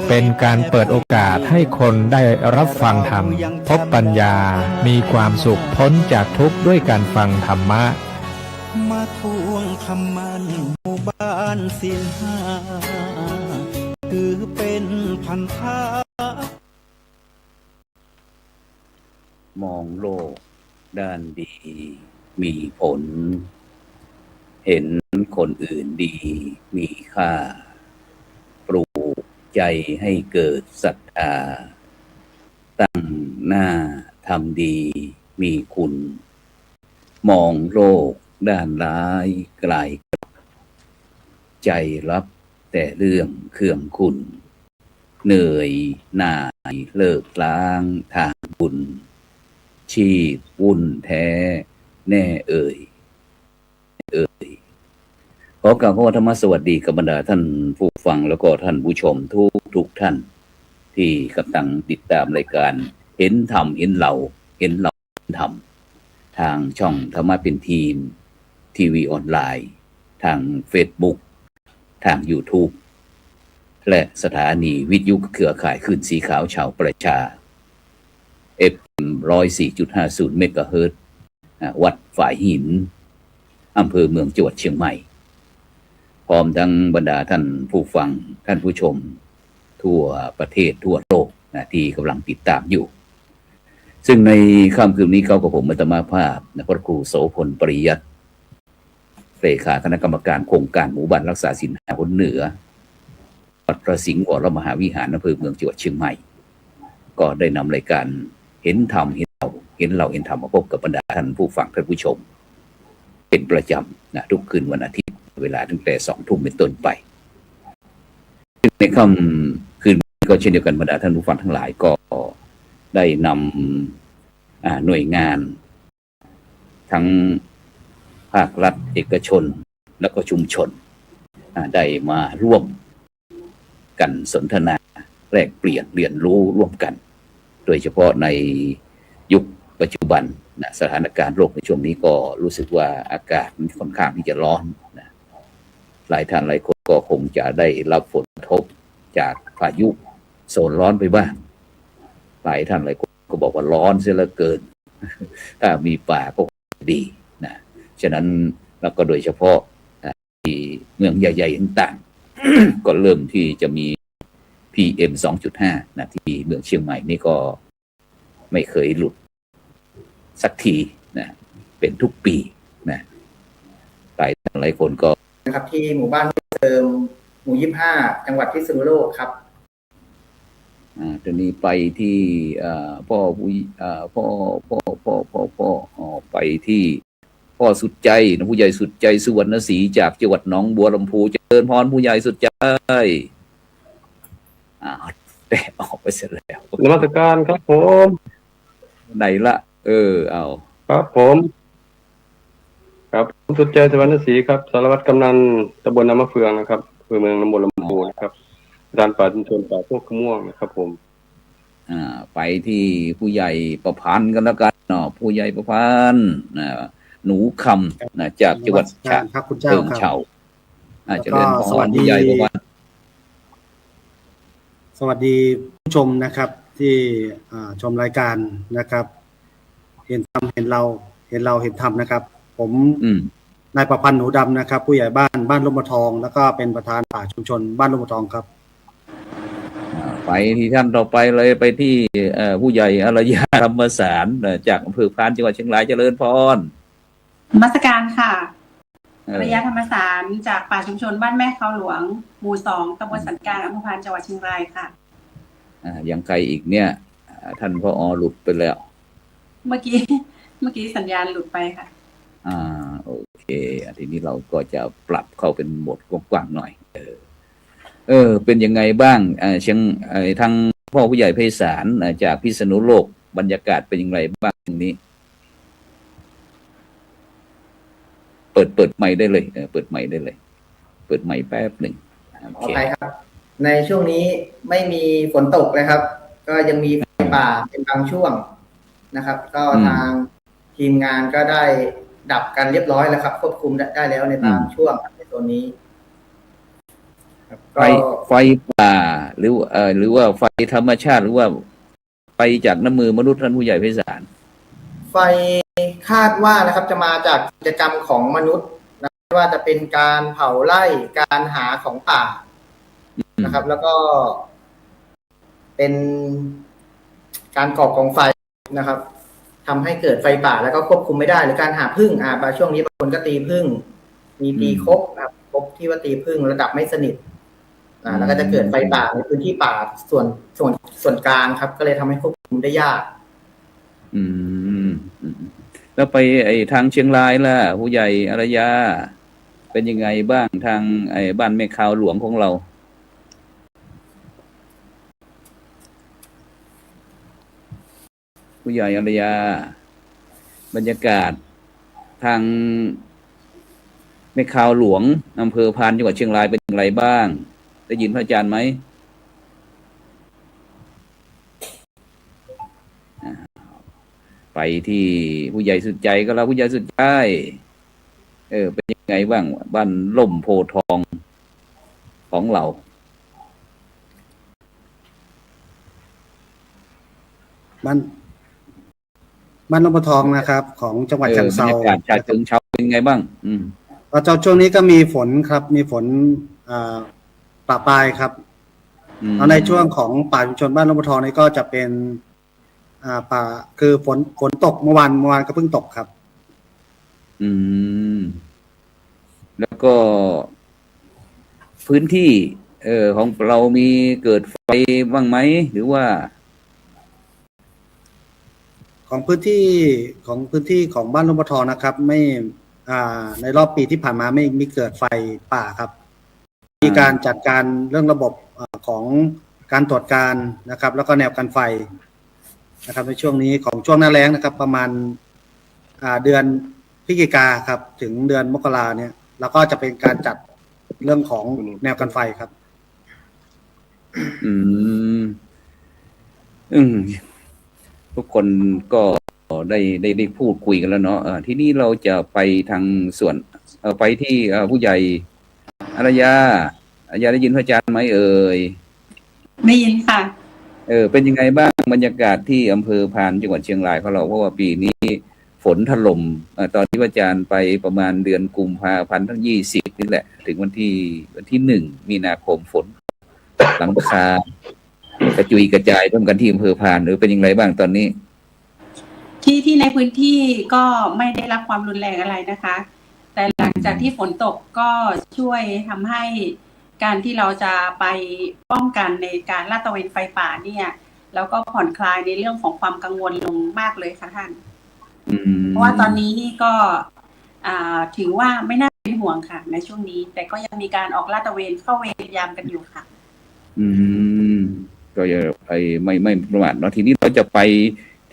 เป็นการเปิดโอกาสให้คนได้รับฟังธรรมพบปัญญามีความสุขพ้นจากทุกข์ด้วยการฟังธรรมะมาทวงคำมันหมู่บ้านศีลห้าถือเป็นพันธะมองโลกด้านดีมีผลเห็นคนอื่นดีมีค่าปลูกใจให้เกิดศรัทธาตั้งหน้าทำดีมีคุณมองโลกด้านร้ายกลายใจรับแต่เรื่องเครื่องคุณเหนื่อยหน่ายเลิกล้างทางบุญชีพวุ่นแท้แน่เอ่ยขอกราบขอธรรมสวัสดีกับบรรดาท่านผู้ฟังแล้วก็ท่านผู้ชมทุกท่านที่กำลังติดตามรายการเห็นธรรมเห็นเราเห็นธรรมทางช่องธรรมะเป็นทีมทีวีออนไลน์ทาง Facebook ทาง YouTube และสถานีวิทยุเครือข่ายคลื่นสีขาวชาวประชา FM 104.50 เมกะเฮิรตซ์วัดฝ่ายหินอำเภอเมืองจังหวัดเชียงใหม่พร้อมทั้งบรรดาท่านผู้ฟังท่านผู้ชมทั่วประเทศทั่วโลกที่กำลังติดตามอยู่ซึ่งในค่ำคืนนี้เขากับผมอัตมาภาพพระครูโสพลปริยัติเลขาคณะกรรมการโครงการหมู่บ้านรักษาศีล5คนเหนือวัดพระสิงห์วรมหาวิหารอำเภอเมืองจังหวัดเชียงใหม่ก็ได้นำรายการเห็นธรรมเห็นเราเห็นธรรมมาพบกับบรรดาท่านผู้ฟังท่านผู้ชมเป็นประจำทุกคืนวันอาทิตย์เวลาตั้งแต่ 20:00 นเป็นต้นไปในค่ำคืนนี้ก็เช่นเดียวกันบรรดาท่านผู้ฟังทั้งหลายก็ได้นำหน่วยงานทั้งภาครัฐเอกชนและก็ชุมชนได้มาร่วมกันสนทนาแลกเปลี่ยนเรียนรู้ร่วมกันโดยเฉพาะในยุคปัจจุบันสถานการณ์โลกในช่วงนี้ก็รู้สึกว่าอากาศมันค่อนข้างที่จะร้อนหลายท่านหลายคนก็คงจะได้รับผลกระทบจากพายุโซนร้อนไปบ้างหลายท่านหลายคนก็บอกว่าร้อนเสียเหลือเกินถ้ามีป่าก็ดีนะฉะนั้นแล้วก็โดยเฉพาะที่เมืองใหญ่ๆต่างๆ ก็เริ่มที่จะมี PM 2.5 ที่เมืองเชียงใหม่นี่ก็ไม่เคยหลุดสักทีนะเป็นทุกปีนะหลายคนก็นะครับที่หมู่บ้านเติมหมู่25จังหวัดพิษณุโลกครับตอนนี้ไปที่พ่อไปที่พ่อสุดใจนะผู้ใหญ่สุดใจสุวรรณศรีจากจังหวัดหนองบัวลำพูเจริญพรผู้ใหญ่สุดใจแต่ออกไปเสร็จแล้วนมัสการครับผมไหนละเอาครับผมครับสุดใจสุวรรณศรีครับสารวัตรกำนันตำบลน้ำมะเฟืองนะครับอำเภอเมืองน้ำบัวลำพูนะครับด้านป่าชุมชนป่าพวกขม่วงนะครับผมไปที่ผู้ใหญ่ประพันธ์กันแล้วกันเนาะผู้ใหญ่ประพันธ์หนูคำจากจังหวัดฉะเชิงเทราเจริญพรผู้ใหญ่ประพันธ์สวัสดีผู้ชมนะครับที่ชมรายการนะครับเห็นธรรมเห็นเราเห็นธรรมนะครับผมนายประพันธ์หนูดำนะครับผู้ใหญ่บ้านร่มทองแล้วก็เป็นประธานป่าชุมชนบ้านร่มทองครับไปที่ท่านต่อไปเลยไปที่ผู้ใหญ่อารยาธรรมสารจากอำเภอพานจังหวัดเชียงรายเจริญพรนมัสการค่ะอารยาธรรมสารจากป่าชุมชนบ้านแม่เขาหลวงหมู่2ตำบลสันกลางอำเภอพานจังหวัดเชียงรายค่ะยังใครอีกเนี่ยท่านผอ.หลุดไปแล้วเมื่อกี้สัญญาณหลุดไปค่ะโอเคทีนี้เราก็จะปรับเข้าเป็นโหมดกว้างๆหน่อยเป็นยังไงบ้างเชียงทางพ่อผู้ใหญ่ไพศาลจากพิษณุโลกบรรยากาศเป็นยังไงบ้างตรงนี้เปิดไมค์ได้เลยเปิดไมค์ได้เลยเปิดไมค์แป๊บหนึ่งโอเคครับในช่วงนี้ไม่มีฝนตกเลยครับก็ยังมีไฟป่าเป็นบางช่วงนะครับก็ทางทีมงานก็ได้ดับกันเรียบร้อยแล้วครับควบคุมได้แล้วในบางช่วงในโซนนี้ ไฟป่าหรือว่าไฟธรรมชาติหรือว่าไฟจากน้ำมือมนุษย์ท่านผู้ใหญ่ไพศาล ไฟคาดว่านะครับจะมาจากกิจกรรมของมนุษย์นะไม่ว่าจะเป็นการเผาไร่การหาของป่านะครับ แล้วก็เป็นการก่อกองไฟนะครับทำให้เกิดไฟป่าแล้วก็ควบคุมไม่ได้หรือการหาผึ้งช่วงนี้บางคนก็ตีผึ้งมีตีครบนะครับครบที่ว่าตีผึ้งระดับไม่สนิทแล้วก็จะเกิดไฟป่าในพื้นที่ป่าส่วนกลางครับ ก็เลยทำให้ควบคุมได้ยาก แล้วไปทางเชียงรายล่ะผู้ใหญ่อารยาเป็นยังไงบ้างทางบ้านแม่ขาวหลวงของเราผู้ใหญ่อารยาบรรยากาศทางแม่ขาวหลวงอำเภอพานจังหวัดเชียงรายเป็นอย่างไรบ้างได้ยินพระอาจารย์ไหมไปที่ผู้ใหญ่สุดใจก็แล้วผู้ใหญ่สุดใจเป็นยังไงบ้างบ้านล่มโพทองของเราบ้านลำปะทองนะครับ ของจังหวัดฉะเชิงเทราบรรยากาศชาเชิงเทราเป็นไงบ้างช่วงนี้ก็มีฝนครับมีฝนประปรายครับในช่วงของป่าชุมชนบ้านลำปะทองนี่ก็จะเป็นป่าคือฝนตกเมื่อวานก็เพิ่งตกครับแล้วก็พื้นที่ของเรามีเกิดไฟบ้างไหมหรือว่าของพื้นที่ของบ้านลำปะทองนะครับไม่ในรอบปีที่ผ่านมาไม่มีเกิดไฟป่าครับมีการจัดการเรื่องระบบของการตรวจการนะครับ แล้วก็แนวกันไฟนะครับในช่วงนี้ของช่วงหน้าแล้งนะครับประมาณเดือนพฤศจิกาครับถึงเดือนมกราเนี่ยแล้วก็จะเป็นการจัดเรื่องของแนวกันไฟครับทุกคนก็ได้พูดคุยกันแล้วเนาะที่นี่เราจะไปทางส่วนไปที่ผู้ใหญ่อารยาได้ยินพระอาจารย์ไหมได้ยินค่ะเป็นยังไงบ้างบรรยากาศที่อำเภอพานจังหวัดเชียงรายของเราเพราะว่าปีนี้ฝนถล่มตอนที่พระอาจารย์ไปประมาณเดือนกุมภาพันธ์ทั้ง20นี่แหละถึงวันที่1มีนาคมฝนหลังคากระจุยกระจายร่วมกันที่อำเภอพานเป็นยังไงบ้างตอนนี้ที่ในพื้นที่ก็ไม่ได้รับความรุนแรงอะไรนะคะแต่หลังจากที่ฝนตกก็ช่วยทำให้การที่เราจะไปป้องกันในการลาดตระเวนไฟป่าเนี่ยแล้วก็ผ่อนคลายในเรื่องของความกังวลลงมากเลยค่ะท่านเพราะว่าตอนนี้นี่ก็ถือว่าไม่น่าเป็นห่วงค่ะในช่วงนี้แต่ก็ยังมีการออกลาดตระเวนเข้าเวรยามกันอยู่ค่ะก็อย่าไม่ประมาทเนาะทีนี้เราจะไป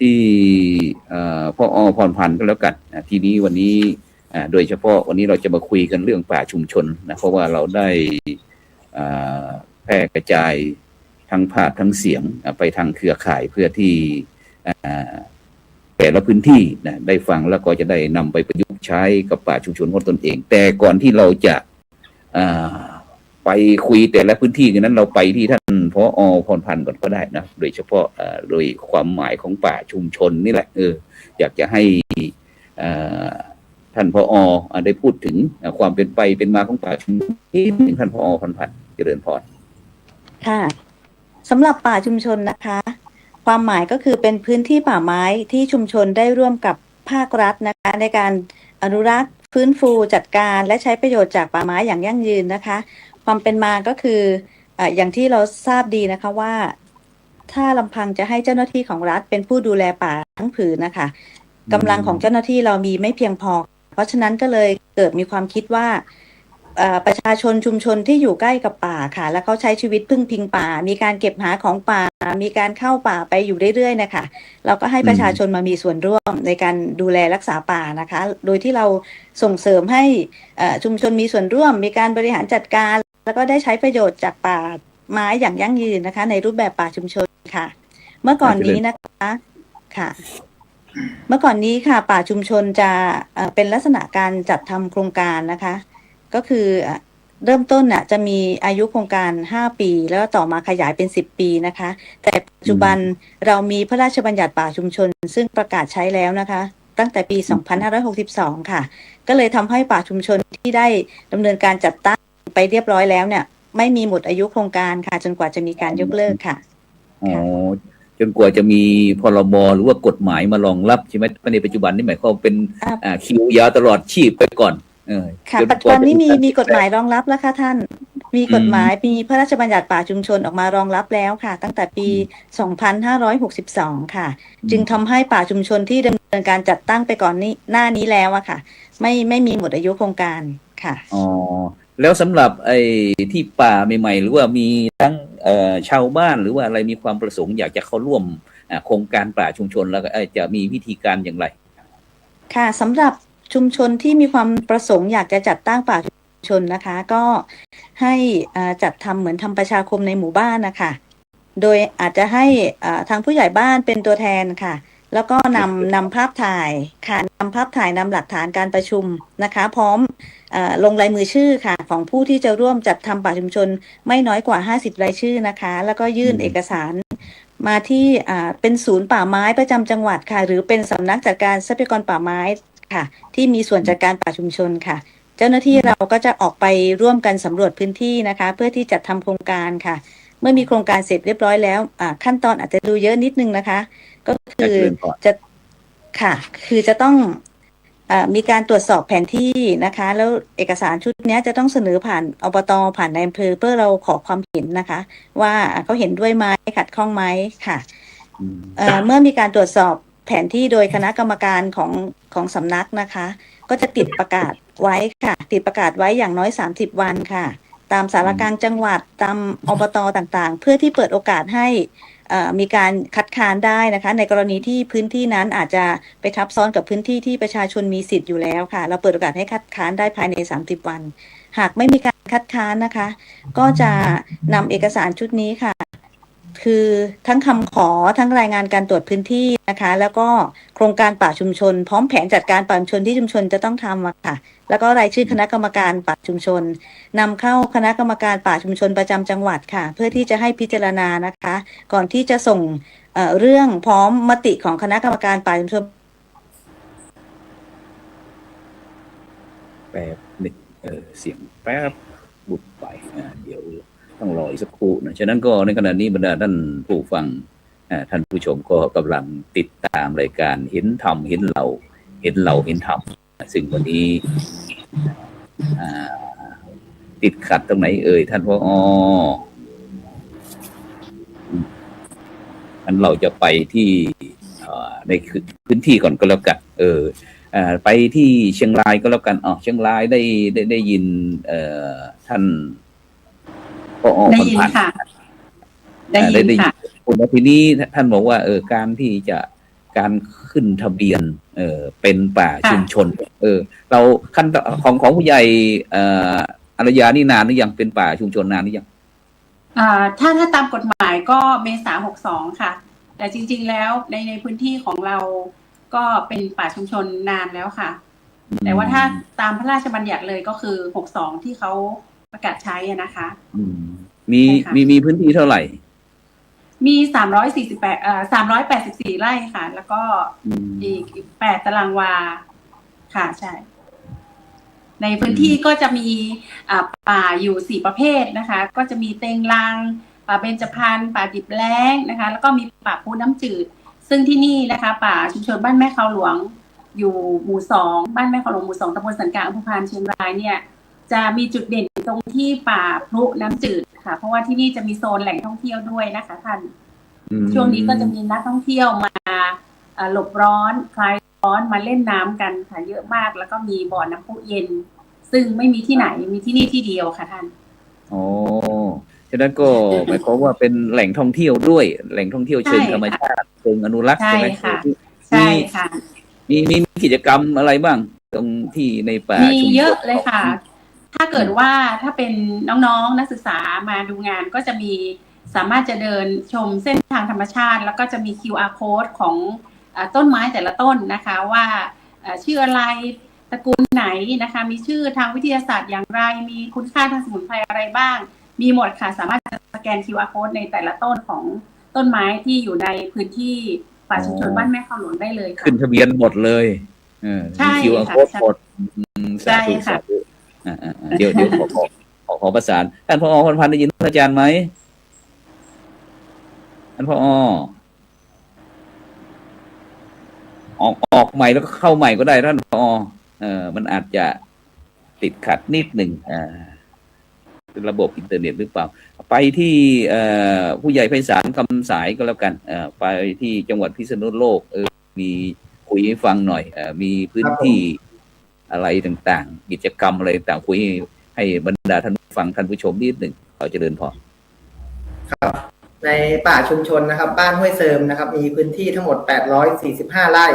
ที่พ่อพรพันธ์ก็แล้วกันทีนี้วันนี้โดยเฉพาะวันนี้เราจะมาคุยกันเรื่องป่าชุมชนนะเพราะว่าเราได้แพร่กระจายทั้งภาพทั้งเสียงไปทางเครือข่ายเพื่อที่แต่ละพื้นที่นะได้ฟังแล้วก็จะได้นำไปประยุกต์ใช้กับป่าชุมชนของตนเองแต่ก่อนที่เราจะไปคุยแต่ละพื้นที่นั้นเราไปที่ท่านผอ.พรพันธ์ก่อนก็ได้นะโดยเฉพาะโดยความหมายของป่าชุมชนนี่แหละอยากจะให้ท่านผอ.ได้พูดถึงความเป็นไปเป็นมาของป่าชุมชนที่ท่านผอ.พรพันธ์เจริญพรค่ะสำหรับป่าชุมชนนะคะความหมายก็คือเป็นพื้นที่ป่าไม้ที่ชุมชนได้ร่วมกับภาครัฐนะคะในการอนุรักษ์ฟื้นฟูจัดการและใช้ประโยชน์จากป่าไม้อย่างยั่งยืนนะคะความเป็นมาก็คืออย่างที่เราทราบดีนะคะว่าถ้าลำพังจะให้เจ้าหน้าที่ของรัฐเป็นผู้ดูแลป่าทั้งผืนนะคะกำลังของเจ้าหน้าที่เรามีไม่เพียงพอเพราะฉะนั้นก็เลยเกิดมีความคิดว่าประชาชนชุมชนที่อยู่ใกล้กับป่าค่ะแล้วเขาใช้ชีวิตพึ่งพิงป่ามีการเก็บหาของป่ามีการเข้าป่าไปอยู่เรื่อยๆนะคะเราก็ให้ประชาชนมามีส่วนร่วมในการดูแลรักษาป่านะคะโดยที่เราส่งเสริมให้ชุมชนมีส่วนร่วมมีการบริหารจัดการแล้วก็ได้ใช้ประโยชน์จากป่าไม้อย่างยั่งยืนนะคะในรูปแบบป่าชุมชนค่ะเมื่อก่อนนี้นะคะค่ะเมื่อก่อนนี้ค่ะป่าชุมชนจะเป็นลักษณะการจัดทำโครงการนะคะก็คือ เริ่มต้นน่ะจะมีอายุโครงการ5 ปีแล้วต่อมาขยายเป็น10 ปีนะคะแต่ปัจจุบันเรามีพระราชบัญญัติป่าชุมชนซึ่งประกาศใช้แล้วนะคะตั้งแต่ปี2562ค่ะก็เลยทำให้ป่าชุมชนที่ได้ดำเนินการจัดตั้งไปเรียบร้อยแล้วเนี่ยไม่มีหมดอายุโครงการค่ะจนกว่าจะมีการยกเลิกค่ะอ๋อจนกว่าจะมีพรบหรือว่ากฎหมายมารองรับใช่ไหมในปัจจุบันนี่หมายความเป็นคิวยาวตลอดชีพไปก่อนค่ะปัจจุบันนี้มีกฎหมายรองรับแล้วค่ะท่านมีกฎหมายมีพระราชบัญญัติป่าชุมชนออกมารองรับแล้วค่ะตั้งแต่ปี2562ค่ะจึงทำให้ป่าชุมชนที่ดำเนินการจัดตั้งไปก่อนนี้หน้านี้แล้วอะค่ะไม่มีหมดอายุโครงการค่ะอ๋อแล้วสำหรับไอ้ที่ป่าใหม่ๆหรือว่ามีทั้งชาวบ้านหรือว่าอะไรมีความประสงค์อยากจะเข้าร่วมโครงการป่าชุมชนแล้วก็จะมีวิธีการอย่างไรค่ะสำหรับชุมชนที่มีความประสงค์อยากจะจัดตั้งป่าชุมชนนะคะก็ให้จัดทำเหมือนทำประชาคมในหมู่บ้านนะคะโดยอาจจะให้ทางผู้ใหญ่บ้านเป็นตัวแทนค่ะแล้วก็นำภาพถ่ายค่ะนำภาพถ่ายนำหลักฐานการประชุมนะคะพร้อมลงลายมือชื่อค่ะของผู้ที่จะร่วมจัดทำป่าชุมชนไม่น้อยกว่า50 รายชื่อนะคะแล้วก็ยื่นเอกสารมาที่เป็นศูนย์ป่าไม้ประจำจังหวัดค่ะหรือเป็นสำนักจัดการทรัพยากรป่าไม้ค่ะที่มีส่วนจัดการป่าชุมชนค่ะเจ้าหน้าที่เราก็จะออกไปร่วมกันสำรวจพื้นที่นะคะเพื่อที่จะทำโครงการค่ะเมื่อมีโครงการเสร็จเรียบร้อยแล้วขั้นตอนอาจจะดูเยอะนิดนึงนะคะก็คือจะค่ะคือจะต้องมีการตรวจสอบแผนที่นะคะแล้วเอกสารชุดนี้จะต้องเสนอผ่านอบต.ผ่านนายอำเภอเพื่อเราขอความเห็นนะคะว่าเขาเห็นด้วยไหมขัดข้องไหมค่ะเมื่อมีการตรวจสอบแผนที่โดยคณะกรรมการของสำนักนะคะก็จะติดประกาศไว้ค่ะติดประกาศไว้อย่างน้อย30 วันค่ะตามสารกลางจังหวัดตามอบต.ต่างๆเพื่อที่เปิดโอกาสให้มีการคัดค้านได้นะคะในกรณีที่พื้นที่นั้นอาจจะไปทับซ้อนกับพื้นที่ที่ประชาชนมีสิทธิ์อยู่แล้วค่ะเราเปิดโอกาสให้คัดค้านได้ภายใน30 วันหากไม่มีการคัดค้านนะคะก็จะนำเอกสารชุดนี้ค่ะคือทั้งคำขอทั้งรายงานการตรวจพื้นที่นะคะแล้วก็โครงการป่าชุมชนพร้อมแผนจัดการป่าชุมชนที่ชุมชนจะต้องทำค่ะแล้วก็รายชื่อคณะกรรมการป่าชุมชนนำเข้าคณะกรรมการป่าชุมชนประจำจังหวัดค่ะเพื่อที่จะให้พิจารณานะคะก่อนที่จะส่งเรื่องพร้อมมติของคณะกรรมการป่าชุมชนแป๊บนึงเสียงแป๊บบุบไปเดี๋ยวต้องรออีกสักครู่นะฉะนั้นก็ในขณะนี้บรรดาท่านผู้ฟังท่านผู้ชมก็กำลังติดตามรายการเห็นธรรมเห็นเราเห็นธรรมซึ่งวันนี้ติดขัดตรงไหนท่านว่าอันเราจะไปที่ในพื้นที่ก่อนก็แล้วกันไปที่เชียงรายก็แล้วกันเชียงรายได้ยินท่านได้ยินค่ะได้ยินค่ะทีนี้ท่านบอกว่าการที่จะการขึ้นทะเบียนเป็นป่าชุมชนเราขั้นของผู้ใหญ่อารยานี่นานหรือยังเป็นป่าชุมชนนานหรือยังถ้าตามกฎหมายก็เมษา62ค่ะแต่จริงๆแล้วในพื้นที่ของเราก็เป็นป่าชุมชนนานแล้วค่ะแต่ว่าถ้าตามพระราชบัญญัติเลยก็คือ62ที่เขาประกาศใช้นะคะมีพื้นที่เท่าไหร่มี384ไร่ค่ะแล้วก็อีก8 ตารางวาค่ะใช่ในพื้นที่ก็จะมีป่าอยู่4ประเภทนะคะก็จะมีเต็งรังป่าเบญจพรรณป่าดิบแล้งนะคะแล้วก็มีป่าพูน้ำจืดซึ่งที่นี่นะคะป่าชุมชนบ้านแม่เขาหลวงอยู่หมู่2บ้านแม่เขาหลวงหมู่2ตำบลสันกลางอำเภอพานเชียงรายเนี่ยจะมีจุดเด่นตรงที่ป่าพลุน้ำจืดค่ะเพราะว่าที่นี่จะมีโซนแหล่งท่องเที่ยวด้วยนะคะท่านช่วงนี้ก็จะมีนักท่องเที่ยวมาหลบร้อนคลายร้อนมาเล่นน้ำกันค่ะเยอะมากแล้วก็มีบ่อน้ำพุเย็นซึ่งไม่มีที่ไหนมีที่นี่ที่เดียวค่ะท่านฉะนั้นก็หมายความว่าเป็นแหล่งท่องเที่ยวด้วยแหล่งท่องเที่ยวเชิงธรรมชาติเชิงอนุรักษ์ใช่ไหมค่ะใช่ค่ะมีกิจกรรมอะไรบ้างตรงที่ในป่ามีเยอะเลยค่ะถ้าเกิดว่าถ้าเป็นน้องๆนักศึกษามาดูงานก็จะมีสามารถจะเดินชมเส้นทางธรรมชาติแล้วก็จะมี QR code ของต้นไม้แต่ละต้นนะคะว่าชื่ออะไร ตระกูลไหนนะคะ มีชื่อทางวิทยาศาสตร์อย่างไร มีคุณค่าทางสมุนไพรอะไรบ้าง มีหมดค่ะ สามารถสแกน QR code ในแต่ละต้นของต้นไม้ที่อยู่ในพื้นที่ป่าชุมชนบ้านแม่ข้าวหลวงได้เลยค่ะ ขึ้นทะเบียนหมดเลยใช่ มี QR ค่ะ code หมดสา ใช่ ธุ ค่ะ สาธุเดี๋ยวขอประสานท่านผอ.พรพันธ์ได้ยินอาจารย์ไหมท่านผอ.ออกใหม่แล้วก็เข้าใหม่ก็ได้ท่านผอ.มันอาจจะติดขัดนิดหนึ่งเป็นระบบอินเทอร์เน็ตหรือเปล่าไปที่ผู้ใหญ่ไพศาลคำสายก็แล้วกันไปที่จังหวัดพิษณุโลกมีคุยให้ฟังหน่อยมีพื้นที่อะไรต่างๆกิจกรรมอะไรต่างๆคุยให้บรรดาท่านฟังท่านผู้ชมนิดหนึ่งขอเจริญพรครับในป่าชุมชนนะครับบ้านห้วยเสริมนะครับมีพื้นที่ทั้งหมด845ไร่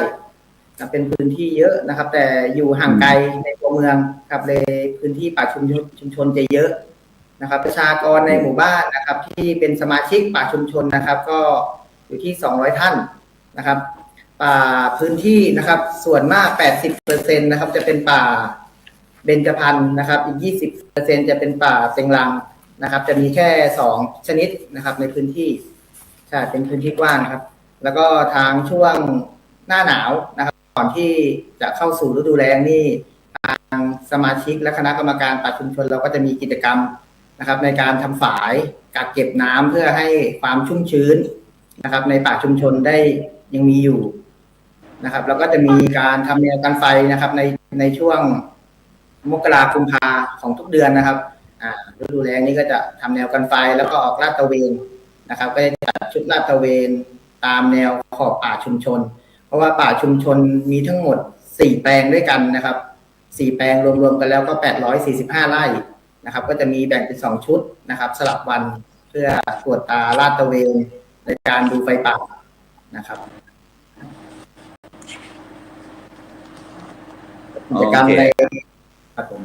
เป็นพื้นที่เยอะนะครับแต่อยู่ห่างไกลในตัวเมืองครับเลยพื้นที่ป่าชุมชนจะเยอะนะครับประชากรในหมู่บ้านนะครับที่เป็นสมาชิกป่าชุมชนนะครับก็อยู่ที่200ท่านนะครับป่าพื้นที่นะครับส่วนมาก 80% นะครับจะเป็นป่าเบญจพรรณนะครับอีก 20% จะเป็นป่าเต็งรังนะครับจะมีแค่2ชนิดนะครับในพื้นที่ใช่เป็นพื้นที่กว้างครับแล้วก็ทางช่วงหน้าหนาวนะครับก่อนที่จะเข้าสู่ฤดูแล้งนี่ทางสมาชิกและคณะกรรมการป่าชุมชนเราก็จะมีกิจกรรมนะครับในการทำฝายกักเก็บน้ำเพื่อให้ความชุ่มชื้นนะครับในป่าชุมชนได้ยังมีอยู่นะครับแล้วก็จะมีการทำแนวกันไฟนะครับในช่วงมกราคมกุมภาของทุกเดือนนะครับฤดูแล้งนี้ก็จะทำแนวกันไฟแล้วก็ออกลาดตระเวนนะครับก็จะจัดชุดลาดตระเวนตามแนวขอบป่าชุมชนเพราะว่าป่าชุมชนมีทั้งหมด4แปลงด้วยกันนะครับ4แปลงรวมๆกันแล้วก็845ไร่นะครับก็จะมีแบ่งเป็น2ชุดนะครับสลับวันเพื่อตรวจตาลาดตระเวนในการดูไฟป่านะครับกิจกรรมในครับผม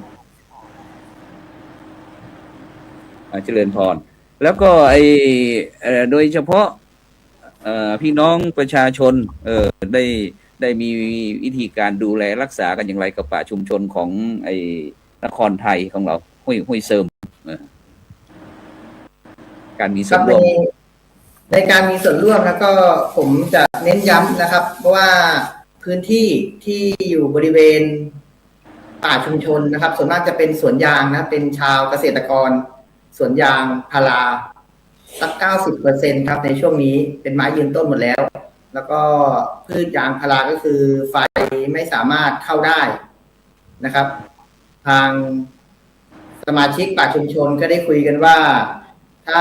เจริญพรแล้วก็โดยเฉพาะพี่น้องประชาชนได้มีวิธีการดูแลรักษากันอย่างไรกับป่าชุมชนของนครไทยของเราห้วยเสริมการมีส่วนร่วมในการมีส่วนร่วมแล้วก็ผมจะเน้นย้ำนะครับเพราะว่าพื้นที่ที่อยู่บริเวณป่าชุมชนนะครับส่วนมากจะเป็นสวนยางนะเป็นชาวเกษตรกรสวนยางพาราสัก 90% ครับในช่วงนี้เป็นไม้ยืนต้นหมดแล้วแล้วก็พืชยางพาราก็คือไฟไม่สามารถเข้าได้นะครับทางสมาชิกป่าชุมชนก็ได้คุยกันว่าถ้า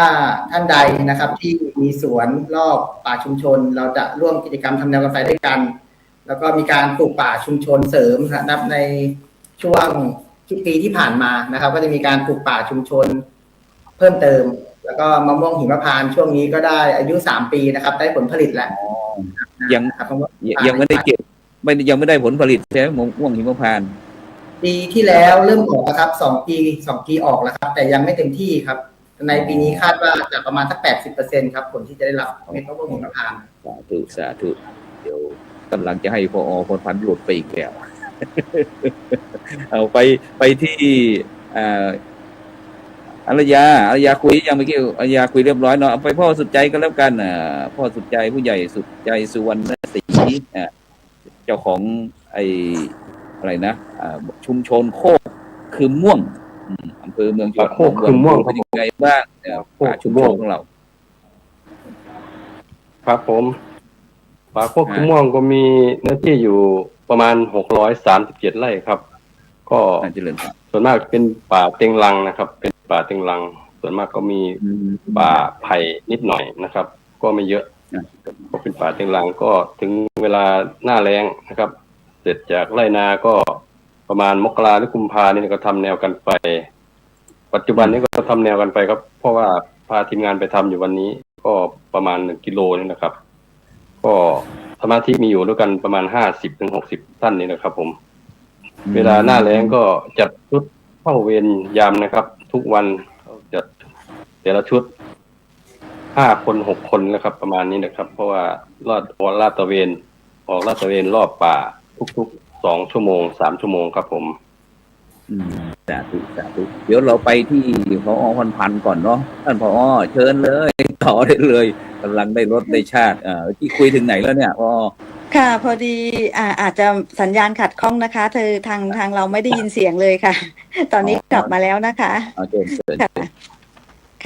ท่านใดนะครับที่มีสวนรอบป่าชุมชนเราจะร่วมกิจกรรมทำแนวกันไฟด้วยกันแล้วก็มีการปลูกป่าชุมชนเสริมนะครับในช่วงปีที่ผ่านมานะครับก็จะมีการปลูกป่าชุมชนเพิ่มเติมแล้วก็มะม่วงหิมพานต์ช่วงนี้ก็ได้อายุ3 ปีนะครับได้ผลผลิตแล้วยังไม่ได้เก็บยังไม่ได้ผลผลิตใช่ไหมมะม่วงหิมพานต์ปีที่แล้วเริ่มออกครับ2 ปีออกแล้วครับแต่ยังไม่เต็มที่ครับในปีนี้คาดว่าจะประมาณสัก 80% ครับผลที่จะได้รับเม็ดมะม่วงหิมพานต์สาธุเดี๋ยวกำลังจะให้พอพรพันธ์หลุดไปอีกแล้วเอาไปที่อารยาคุยยังเมื่อกี้อารยาคุยเรียบร้อยเนาะเอาไปพ่อสุดใจก็แล้วกันพ่อสุดใจผู้ใหญ่สุดใจสุวรรณศรีเจ้าของอะไรนะชุมชนโคกคือม่วงอำเภอเมืองจังหวัดโคกคือม่วงเป็นยังไงบ้างป่าชุมชนของเราครับผมป่าโคกคือม่วงก็มีเนื้อที่อยู่ประมาณ637ไร่ครับก็ส่วนมากเป็นป่าเต็งรังนะครับเป็นป่าเต็งรังส่วนมากก็มีป่าไผ่นิดหน่อยนะครับก็ไม่เยอะก็เป็นป่าเต็งรังก็ถึงเวลาหน้าแล้งนะครับเสร็จจากไร่นาก็ประมาณมกราหรือกุมภานี่ก็ทำแนวกันไฟปัจจุบันนี้ก็ทำแนวกันไฟครับเพราะว่าพาทีมงานไปทำอยู่วันนี้ก็ประมาณ1 กิโลนี่นะครับก็สมาชิกมีอยู่ด้วยกันประมาณ50-60ท่านนี่นะครับผมเวลาหน้าแล้งก็จัดชุดเข้าเวรยามนะครับทุกวันจัดแต่ละชุด5 คน 6 คนนะครับประมาณนี้นะครับเพราะว่าลาดตระเวนออกลาดตระเวนรอบป่าทุกๆ 2 ชั่วโมง 3 ชั่วโมงครับผม สาธุสาธุเดี๋ยวเราไปที่ผอ.พันธุ์ก่อนเนาะท่านผอ.เชิญเลยต่อได้เลยกำลังได้รถได้ชาติที่คุยถึงไหนแล้วเนี่ยผอ.ค่ะพอดีอาจจะสัญญาณขัดข้องนะคะทางเราไม่ได้ยินเสียงเลยค่ะ ตอนนี้กลับมาแล้วนะคะ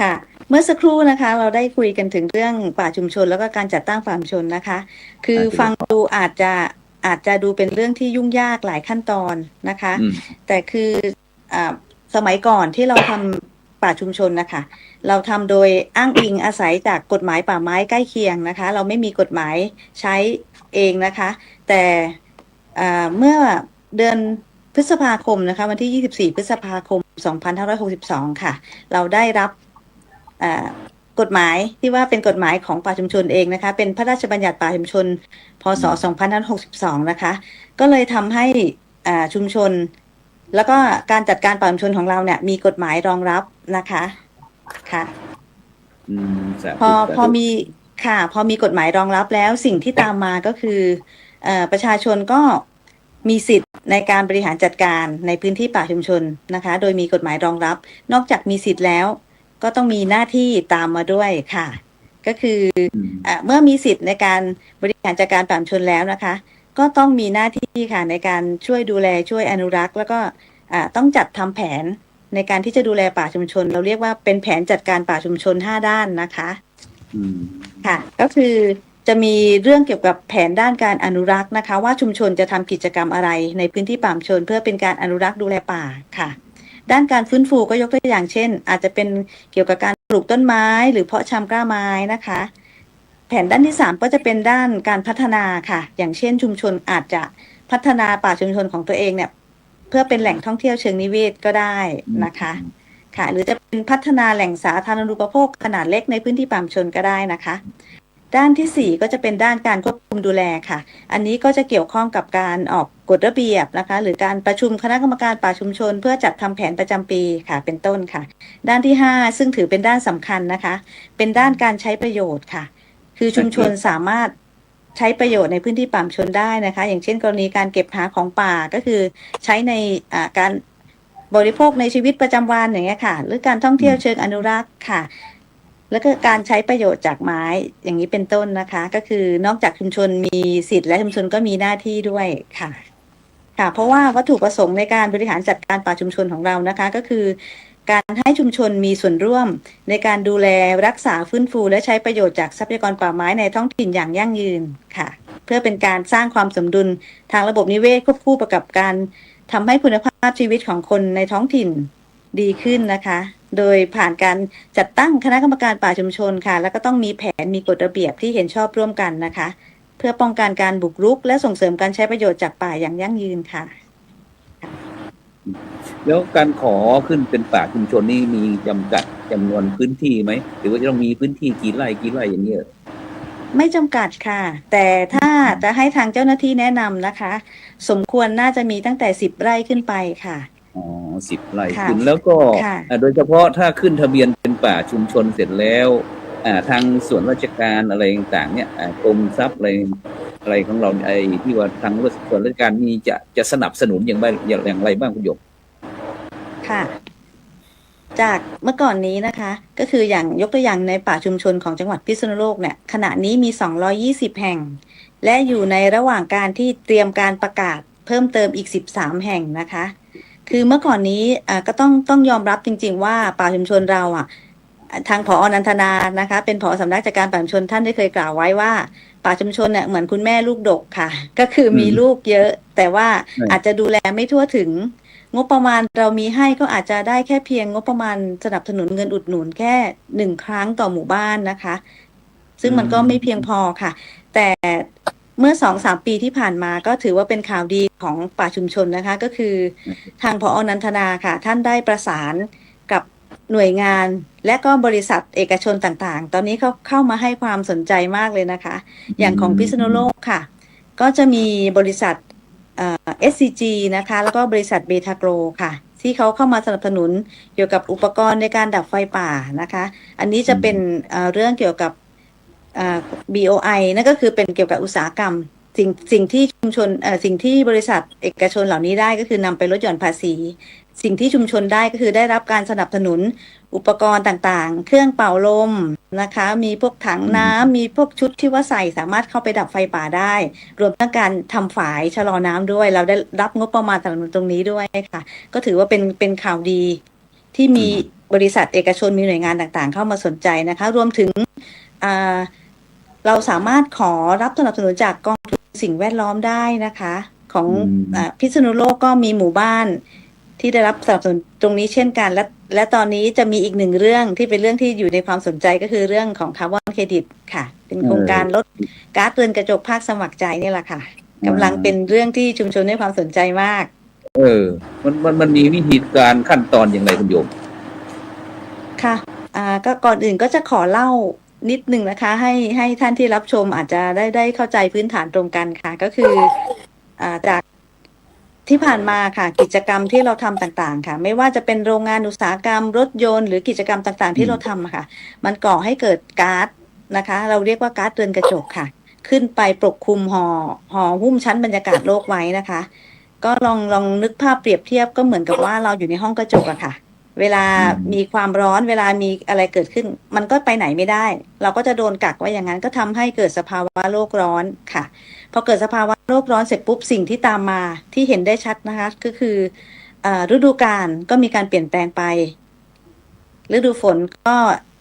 ค่ะเมื่อสักครู่นะคะเราได้คุยกันถึงเรื่องป่าชุมชนแล้วก็การจัดตั้งป่าชุมชนนะคะคือฟังดูอาจจะดูเป็นเรื่องที่ยุ่งยากหลายขั้นตอนนะคะแต่คือสมัยก่อนที่เราทำป่าชุมชนนะคะเราทำโดยอ้างอิงอาศัยจากกฎหมายป่าไม้ใกล้เคียงนะคะเราไม่มีกฎหมายใช้เองนะคะแต่เมื่อเดือนพฤษภาคมนะคะวันที่24พฤษภาคม2562ค่ะเราได้รับกฎหมายที่ว่าเป็นกฎหมายของป่าชุมชนเองนะคะเป็นพระราชบัญญัติป่าชุมชนพ.ศ. 2562นะคะก็เลยทำให้ชุมชนแล้วก็การจัดการป่าชุมชนของเราเนี่ยมีกฎหมายรองรับนะคะค่ะพอมีกฎหมายรองรับแล้วสิ่งที่ตามมาก็คือประชาชนก็มีสิทธิ์ในการบริหารจัดการในพื้นที่ป่าชุมชนนะคะโดยมีกฎหมายรองรับนอกจากมีสิทธิ์แล้วก็ต้องมีหน้าที่ตามมาด้วยค่ะก็คือเมื่อมีสิทธิ์ในการบริหารจัดการป่าชุมชนแล้วนะคะก็ต้องมีหน้าที่ค่ะในการช่วยดูแลช่วยอนุรักษ์แล้วก็ต้องจัดทำแผนในการที่จะดูแลป่าชุมชนเราเรียกว่าเป็นแผนจัดการป่าชุมชน5ด้านนะคะค่ะก็คือจะมีเรื่องเกี่ยวกับแผนด้านการอนุรักษ์นะคะว่าชุมชนจะทำกิจกรรมอะไรในพื้นที่ป่าชุมชนเพื่อเป็นการอนุรักษ์ดูแลป่าค่ะด้านการฟื้นฟูก็ยกตัวอย่างเช่นอาจจะเป็นเกี่ยวกับการปลูกต้นไม้หรือเพาะชำกล้าไม้นะคะแผนด้านที่3ก็จะเป็นด้านการพัฒนาค่ะอย่างเช่นชุมชนอาจจะพัฒนาป่าชุมชนของตัวเองเนี่ยเพื่อเป็นแหล่งท่องเที่ยวเชิงนิเวศก็ได้นะคะค่ะหรือจะเป็นพัฒนาแหล่งสาธารณูปโภคขนาดเล็กในพื้นที่ป่าชุมชนก็ได้นะคะด้านที่4ก็จะเป็นด้านการควบคุมดูแลค่ะอันนี้ก็จะเกี่ยวข้องกับการออกกฎระเบียบนะคะหรือการประชุมคณะกรรมการป่าชุมชนเพื่อจัดทำแผนประจำปีค่ะเป็นต้นค่ะด้านที่5ซึ่งถือเป็นด้านสำคัญนะคะเป็นด้านการใช้ประโยชน์ค่ะคือชุมชนสามารถใช้ประโยชน์ในพื้นที่ป่าชุมชนได้นะคะอย่างเช่นกรณีการเก็บหาของป่าก็คือใช้ในการบริโภคในชีวิตประจำวันอย่างเงี้ยค่ะหรือการท่องเที่ยวเชิงอนุรักษ์ค่ะแล้วก็การใช้ประโยชน์จากไม้อย่างนี้เป็นต้นนะคะก็คือนอกจากชุมชนมีสิทธิ์และชุมชนก็มีหน้าที่ด้วยค่ะค่ะเพราะว่าวัตถุประสงค์ในการบริหารจัดการป่าชุมชนของเรานะคะก็คือการให้ชุมชนมีส่วนร่วมในการดูแลรักษาฟื้นฟูและใช้ประโยชน์จากทรัพยากรป่าไม้ในท้องถิ่นอย่างยั่งยืนค่ะเพื่อเป็นการสร้างความสมดุลทางระบบนิเวศควบคู่ไปกับการทำให้คุณภาพชีวิตของคนในท้องถิ่นดีขึ้นนะคะโดยผ่านการจัดตั้งคณะกรรมการป่าชุมชนค่ะแล้วก็ต้องมีแผนมีกฎระเบียบที่เห็นชอบร่วมกันนะคะเพื่อป้องกันการบุกรุกและส่งเสริมการใช้ประโยชน์จากป่าอย่างยั่งยืนค่ะแล้วการขอขึ้นเป็นป่าชุมชนนี่มีจำกัดจำนวนพื้นที่ไหมหรือว่าจะต้องมีพื้นที่กี่ไร่อย่างเงี้ยไม่จำกัดค่ะแต่ถ้าจะให้ทางเจ้าหน้าที่แนะนำนะคะสมควรน่าจะมีตั้งแต่10 ไร่ขึ้นไปค่ะ10 ไร่ขึ้นแล้วก็โดยเฉพาะถ้าขึ้นทะเบียนเป็นป่าชุมชนเสร็จแล้วทางส่วนราชการอะไรต่างๆเนี่ยกรมทรัพย์อะไรของเราไอ้ที่ว่าทางส่วนราชการนี่จะสนับสนุนอย่างไรบ้างคุณหยกค่ะจากเมื่อก่อนนี้นะคะก็คืออย่างยกตัวอย่างในป่าชุมชนของจังหวัดพิษณุโลกเนี่ยขณะนี้มี220แห่งและอยู่ในระหว่างการที่เตรียมการประกาศเพิ่มเติมอีก13แห่งนะคะคือเมื่อก่อนนี้ก็ต้องยอมรับจริงๆว่าป่าชุมชนเราทางผอ.นันทนานะคะเป็นผอ.สำนักจัดการป่าชุมชนท่านได้เคยกล่าวไว้ว่าป่าชุมชนเนี่ยเหมือนคุณแม่ลูกดกค่ะก็คือมีลูกเยอะแต่ว่าอาจจะดูแลไม่ทั่วถึงงบประมาณเรามีให้ก็อาจจะได้แค่เพียงงบประมาณสนับสนุนเงินอุดหนุนแค่1 ครั้งต่อหมู่บ้านนะคะซึ่งมันก็ไม่เพียงพอค่ะแต่เมื่อ 2-3 ปีที่ผ่านมาก็ถือว่าเป็นข่าวดีของป่าชุมชนนะคะก็คือทางผอ.นันทนาค่ะท่านได้ประสานกับหน่วยงานและก็บริษัทเอกชนต่างๆตอนนี้เขาเข้ามาให้ความสนใจมากเลยนะคะอย่างของพิษณุโลกค่ะก็จะมีบริษัทSCG นะคะแล้วก็บริษัทเบทาโกรค่ะที่เขาเข้ามาสนับสนุนเกี่ยวกับอุปกรณ์ในการดับไฟป่านะคะอันนี้จะเป็นเรื่องเกี่ยวกับBOI นั่นก็คือเป็นเกี่ยวกับอุตสาหกรรม สิ่งที่ชุมชนสิ่งที่บริษัทเอกชนเหล่านี้ได้ก็คือนำไปลดหย่อนภาษี สิ่งที่ชุมชนได้ก็คือได้รับการสนับสนุนอุปกรณ์ต่างๆเครื่องเป่าลมนะคะมีพวกถังน้ำมีพวกชุดที่ว่าใส่สามารถเข้าไปดับไฟป่าได้รวมทั้งการทำฝายชะลอน้ำด้วยเราได้รับงบประมาณสนับสนุนตรงนี้ด้วยค่ะก็ถือว่าเป็นข่าวดีที่มีบริษัทเอกชนมีหน่วยงานต่างๆเข้ามาสนใจนะคะรวมถึงเราสามารถขอรับสนับสนุนจากกองทุนสิ่งแวดล้อมได้นะคะของพิษณุโลกก็มีหมู่บ้านที่ได้รับสนับสนุนตรงนี้เช่นกันและตอนนี้จะมีอีกหนึ่งเรื่องที่เป็นเรื่องที่อยู่ในความสนใจก็คือเรื่องของคาร์บอนเครดิตค่ะเป็นโครงการลดก๊าซเรือนกระจกภาคสมัครใจนี่แหละค่ะกำลังเป็นเรื่องที่ชุมชนให้ความสนใจมากมันมีวิธีการขั้นตอนอย่างไรคุณโยมค่ะก็ก่อนอื่นก็จะขอเล่านิดนึงนะคะให้ท่านที่รับชมอาจจะได้เข้าใจพื้นฐานตรงกันค่ะก็คือจากที่ผ่านมาค่ะกิจกรรมที่เราทำต่างๆค่ะไม่ว่าจะเป็นโรงงานอุตสาหกรรมรถยนต์หรือกิจกรรมต่างๆที่เราทำค่ะมันก่อให้เกิดก๊าซนะคะเราเรียกว่าก๊าซเรือนกระจกค่ะขึ้นไปปกคลุมห่อหุ้มชั้นบรรยากาศโลกไว้นะคะก็ลองนึกภาพเปรียบเทียบก็เหมือนกับว่าเราอยู่ในห้องกระจกอะค่ะเวลามีความร้อนเวลามีอะไรเกิดขึ้นมันก็ไปไหนไม่ได้เราก็จะโดนกักไว้อย่างนั้นก็ทำให้เกิดสภาวะโลกร้อนค่ะพอเกิดสภาวะโลกร้อนเสร็จปุ๊บสิ่งที่ตามมาที่เห็นได้ชัดนะคะก็คือฤดูกาลก็มีการเปลี่ยนแปลงไปฤดูฝนก็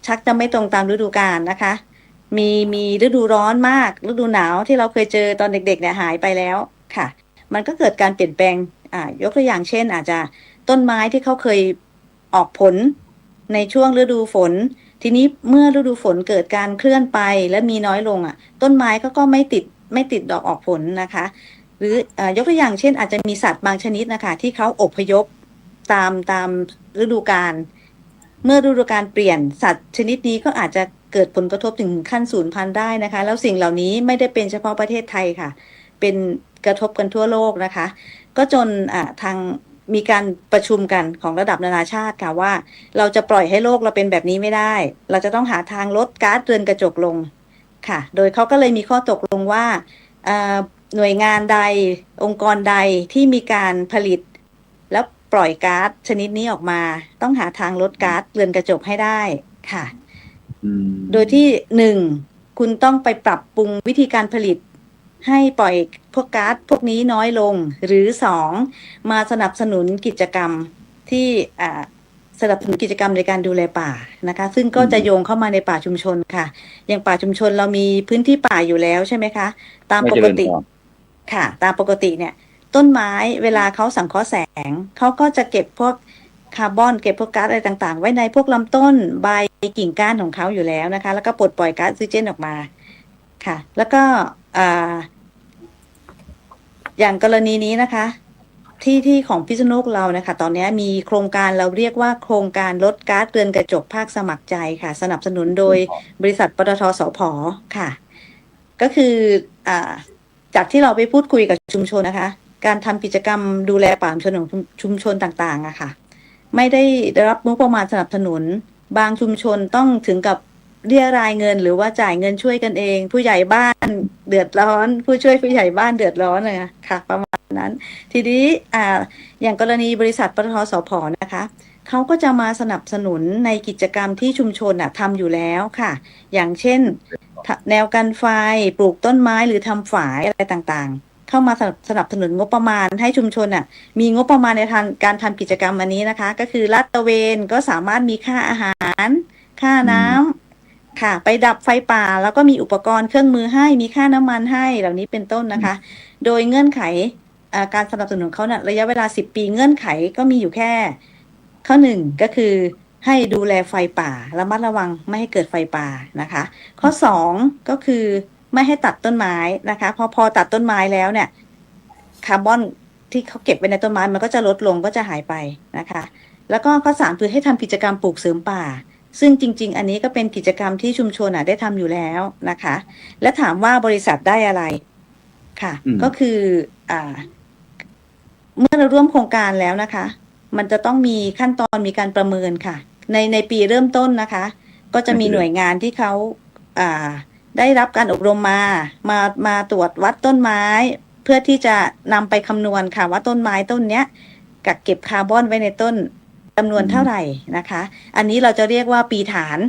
ชักจะไม่ตรงตามฤดูกาลนะคะมีฤดูร้อนมากฤดูหนาวที่เราเคยเจอตอนเด็กๆเนี่ยหายไปแล้วค่ะมันก็เกิดการเปลี่ยนแปลงยกตัวอย่างเช่นอาจจะต้นไม้ที่เขาเคยออกผลในช่วงฤดูฝนทีนี้เมื่อฤดูฝนเกิดการเคลื่อนไปและมีน้อยลงต้นไม้ก็ไม่ติดดอกออกผลนะคะหรือยกตัวอย่างเช่นอาจจะมีสัตว์บางชนิดนะคะที่เขาอพยพตามฤดูกาลเมื่อฤดูกาลเปลี่ยนสัตว์ชนิดนี้ก็อาจจะเกิดผลกระทบถึงขั้นสูญพันธุ์ได้นะคะแล้วสิ่งเหล่านี้ไม่ได้เป็นเฉพาะประเทศไทยค่ะเป็นกระทบกันทั่วโลกนะคะก็จนทางมีการประชุมกันของระดับนานาชาติค่ะว่าเราจะปล่อยให้โลกเราเป็นแบบนี้ไม่ได้เราจะต้องหาทางลดก๊าซเรือนกระจกลงค่ะโดยเขาก็เลยมีข้อตกลงว่าหน่วยงานใดองค์กรใดที่มีการผลิตแล้วปล่อยก๊าซชนิดนี้ออกมาต้องหาทางลดก๊าซเรือนกระจกให้ได้ค่ะโดยที่1คุณต้องไปปรับปรุงวิธีการผลิตให้ปล่อยพวกก๊าซพวกนี้น้อยลงหรือ2มาสนับสนุนกิจกรรมที่สนับสนุนกิจกรรมในการดูแลป่านะคะซึ่งก็จะโยงเข้ามาในป่าชุมชนค่ะอย่างป่าชุมชนเรามีพื้นที่ป่าอยู่แล้วใช่ไหมคะตามปกติค่ะตามปกติเนี่ยต้นไม้เวลาเขาสังเคราะห์แสงเขาก็จะเก็บพวกคาร์บอนเก็บพวกก๊าซอะไรต่างๆไว้ในพวกลำต้นใบกิ่งก้านของเขาอยู่แล้วนะคะแล้วก็ปลดปล่อยก๊าซออกซิเจนออกมาค่ะแล้วก็อย่างกรณีนี้นะคะที่ของพิษณุโลกเรานะคะตอนนี้มีโครงการเราเรียกว่าโครงการลดก๊าซเรือนกระจกภาคสมัครใจค่ะสนับสนุนโดยบริษัทปตท.สผ.ค่ะก็คือจากที่เราไปพูดคุยกับชุมชนนะคะการทำกิจกรรมดูแลป่าชุมชนต่างๆอะค่ะไม่ได้รับงบประมาณสนับสนุนบางชุมชนต้องถึงกับเรียรายเงินหรือว่าจ่ายเงินช่วยกันเองผู้ใหญ่บ้านเดือดร้อนผู้ช่วยผู้ใหญ่บ้านเดือดร้อนเลยค่ะประมาณนั้นทีนี้อย่างกรณีบริษัทปตท.สผ.นะคะเขาก็จะมาสนับสนุนในกิจกรรมที่ชุมชนทำอยู่แล้วค่ะอย่างเช่นแนวกันไฟปลูกต้นไม้หรือทำฝายอะไรต่างๆเข้ามาสนับสนุนงบประมาณให้ชุมชนมีงบประมาณในการทำกิจกรรมอันนี้นะคะก็คือลาดตระเวนก็สามารถมีค่าอาหารค่าน้ำค่ะไปดับไฟป่าแล้วก็มีอุปกรณ์เครื่องมือให้มีค่าน้ำมันให้เหล่านี้เป็นต้นนะคะโดยเงื่อนไขการสนับสนุนของเขาระยะเวลา10 ปีเงื่อนไขก็มีอยู่แค่ข้อ1ก็คือให้ดูแลไฟป่าระมัดระวังไม่ให้เกิดไฟป่านะคะข้อ2ก็คือไม่ให้ตัดต้นไม้นะคะพอตัดต้นไม้แล้วเนี่ยคาร์บอนที่เขาเก็บไว้ในต้นไม้มันก็จะลดลงก็จะหายไปนะคะแล้วก็ข้อ3คือให้ทำกิจกรรมปลูกเสริมป่าซึ่งจริงๆอันนี้ก็เป็นกิจกรรมที่ชุมชนได้ทำอยู่แล้วนะคะและถามว่าบริษัทได้อะไรค่ะก็คือเมื่อเราร่วมโครงการแล้วนะคะมันจะต้องมีขั้นตอนมีการประเมินค่ะในปีเริ่มต้นนะคะก็จะมีหน่วยงานที่เขา ได้รับการอบรมมาตรวจวัดต้นไม้ เพื่อที่จะนำไปคำนวณค่ะว่าต้นไม้ต้นเนี้ยกักเก็บคาร์บอนไว้ในต้นจำนวนเท่าไหร่นะคะ อันนี้เราจะเรียกว่าปีฐาน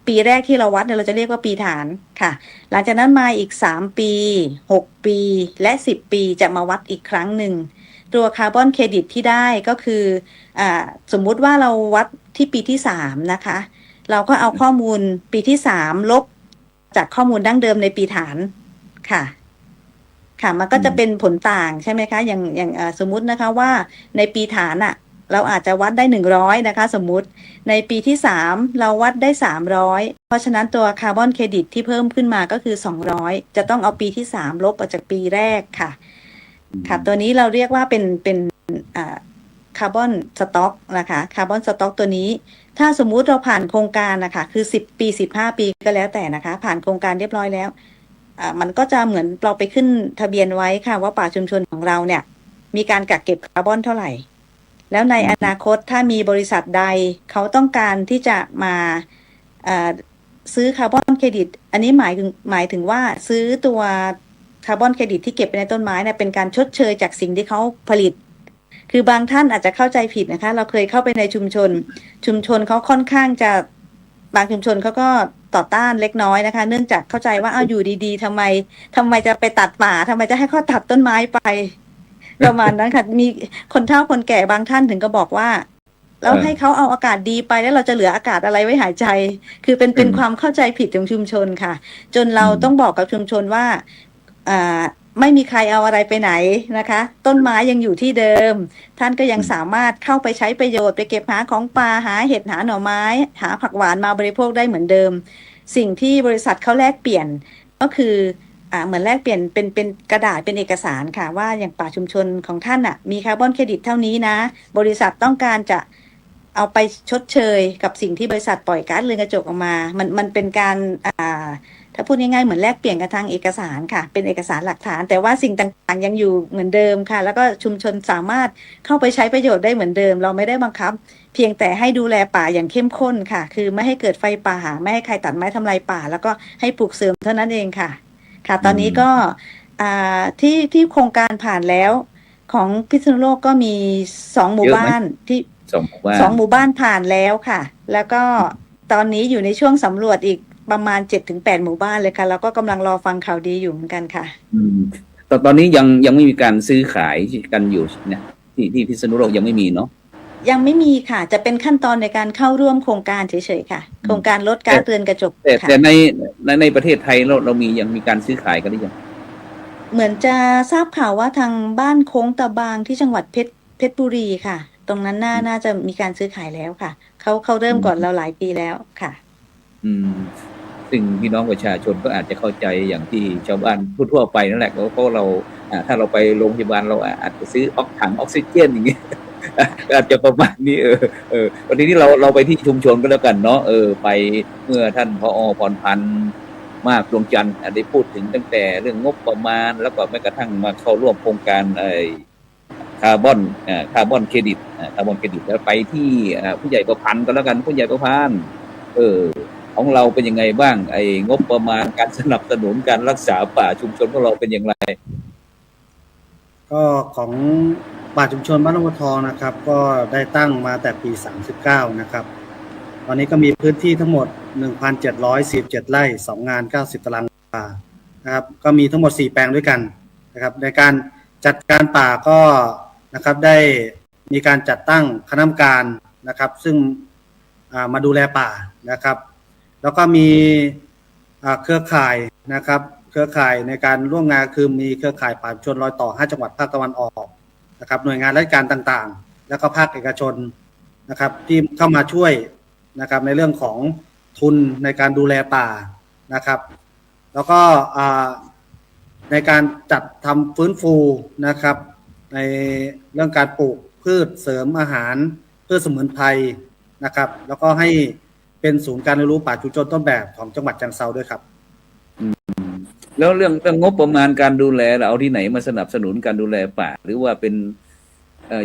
ปีแรกที่เราวัดเนี่ยเราจะเรียกว่าปีฐานค่ะ หลังจากนั้นมาอีก3 ปี6 ปีและ10 ปีจะมาวัดอีกครั้งหนึ่งตัวคาร์บอนเครดิตที่ได้ก็คือสมมุติว่าเราวัดที่ปีที่3นะคะเราก็เอาข้อมูลปีที่3ลบจากข้อมูลดั้งเดิมในปีฐานค่ะมันก็จะเป็นผลต่างใช่ไหมคะอย่างสมมุตินะคะว่าในปีฐานเราอาจจะวัดได้100นะคะสมมุติในปีที่3เราวัดได้300เพราะฉะนั้นตัวคาร์บอนเครดิตที่เพิ่มขึ้นมาก็คือ200จะต้องเอาปีที่3ลบออกจากปีแรกค่ะตัวนี้เราเรียกว่าเป็นคาร์บอนสต็อกนะคะคาร์บอนสต็อกตัวนี้ถ้าสมมุติเราผ่านโครงการนะคะคือ10 ปี15 ปีก็แล้วแต่นะคะผ่านโครงการเรียบร้อยแล้วมันก็จะเหมือนเราไปขึ้นทะเบียนไว้ค่ะว่าป่าชุมชนของเราเนี่ยมีการกักเก็บคาร์บอนเท่าไหร่แล้วในอนาคตถ้ามีบริษัทใดเขาต้องการที่จะมาซื้อคาร์บอนเครดิตอันนี้หมายถึงว่าซื้อตัวคาร์บอนเครดิตที่เก็บไปในต้นไม้เนี่ยเป็นการชดเชยจากสิ่งที่เขาผลิตคือบางท่านอาจจะเข้าใจผิดนะคะเราเคยเข้าไปในชุมชนเขาค่อนข้างจะบางชุมชนเขาก็ต่อต้านเล็กน้อยนะคะเนื่องจากเข้าใจว่าอยู่ดีๆทำไมจะไปตัดป่าทำไมจะให้เขาตัดต้นไม้ไปประมาณนั้นค่ะมีคนเฒ่าคนแก่บางท่านถึงก็บอกว่าเราให้เขาเอาอากาศดีไปแล้วเราจะเหลืออากาศอะไรไว้หายใจคือเป็นความเข้าใจผิดของชุมชนค่ะจนเราต้องบอกกับชุมชนว่าไม่มีใครเอาอะไรไปไหนนะคะต้นไม้ยังอยู่ที่เดิมท่านก็ยังสามารถเข้าไปใช้ประโยชน์ไปเก็บหาของป่าหาเห็ดหาหน่อไม้หาผักหวานมาบริโภคได้เหมือนเดิมสิ่งที่บริษัทเขาแลกเปลี่ยนก็คือเหมือนแลกเปลี่ยนเป็นกระดาษเป็นเอกสารค่ะว่าอย่างป่าชุมชนของท่านมีคาร์บอนเครดิตเท่านี้นะบริษัทต้องการจะเอาไปชดเชยกับสิ่งที่บริษัทปล่อยก๊าซเรือนกระจกออกมามันเป็นการถ้าพูดง่ายๆเหมือนแลกเปลี่ยนกันทางเอกสารค่ะเป็นเอกสารหลักฐานแต่ว่าสิ่งต่างๆยังอยู่เหมือนเดิมค่ะแล้วก็ชุมชนสามารถเข้าไปใช้ประโยชน์ได้เหมือนเดิมเราไม่ได้บังคับเพียงแต่ให้ดูแลป่าอย่างเข้มข้นค่ะคือไม่ให้เกิดไฟป่าไม่ให้ใครตัดไม้ทำลายป่าแล้วก็ให้ปลูกเสริมเท่านั้นเองค่ะตอนนี้ก็ที่โครงการผ่านแล้วของพิษณุโลกก็มี2 หมู่บ้านที่2 หมู่บ้านผ่านแล้วค่ะแล้วก็ตอนนี้อยู่ในช่วงสำรวจอีกประมาณ 7-8 หมู่บ้านเลยค่ะแล้วก็กำลังรอฟังข่าวดีอยู่เหมือนกันค่ะตอนนี้ยังไม่มีการซื้อขายกันอยู่นะที่พิษณุโลกยังไม่มีเนาะยังไม่มีค่ะจะเป็นขั้นตอนในการเข้าร่วมโครงการเฉยๆค่ะโครงการลดก๊าซเรือนกระจกแต่ในประเทศไทยเรายังมีการซื้อขายกันหรือยังเหมือนจะทราบข่าวว่าทางบ้านโค้งตะบางที่จังหวัดเพชรบุรีค่ะตรงนั้นน่าจะมีการซื้อขายแล้วค่ะเขาเริ่มก่อนเราหลายปีแล้วค่ะซึ่งพี่น้องประชาชนก็อาจจะเข้าใจอย่างที่ชาวบ้านทั่วไปนั่นแหละเพราะเราถ้าเราไปโรงพยาบาลเราอาจจะซื้อถังออกซิเจนอย่างเงี้ยอาจจะประมาณนี้วันนี้เราไปที่ชุมชนก็แล้วกันเนาะไปเมื่อท่านผอ.พรพันธ์มากดวงจันทร์ได้พูดถึงตั้งแต่เรื่องงบประมาณแล้วก็แม้กระทั่งมาเข้าร่วมโครงการคาร์บอนเครดิตแล้วไปที่ผู้ใหญ่ประพันธ์ก็แล้วกันผู้ใหญ่ประพันธ์ของเราเป็นยังไงบ้างงบประมาณการสนับสนุนการรักษาป่าชุมชนของเราเป็นอย่างไรก็ของป่าชุมชนบ้านหนองบัวทองนะครับก็ได้ตั้งมาแต่ปี39นะครับตอนนี้ก็มีพื้นที่ทั้งหมด 1,747 ไร่2 งาน90 ตารางวานะครับก็มีทั้งหมด4 แปลงด้วยกันนะครับในการจัดการป่าก็นะครับได้มีการจัดตั้งคณะกรรมการนะครับซึ่งมาดูแลป่านะครับแล้วก็มีเครือข่ายนะครับเครือข่ายในการร่วมงานคือมีเครือข่ายป่าชุมชนรอยต่อ5 จังหวัดภาคตะวันออกนะครับหน่วยงานราชการต่างๆแล้วก็ภาคเอกชนนะครับที่เข้ามาช่วยนะครับในเรื่องของทุนในการดูแลป่านะครับแล้วก็ในการจัดทำฟื้นฟูนะครับในเรื่องการปลูกพืชเสริมอาหารพืชสมุนไพรนะครับแล้วก็ให้เป็นศูนย์การเรียนรู้ป่าชุมชนต้นแบบของจังหวัดจันทร์เซาด้วยครับแล้วเรื่องงบประมาณการดูแลเราเอาที่ไหนมาสนับสนุนการดูแลป่าหรือว่าเป็น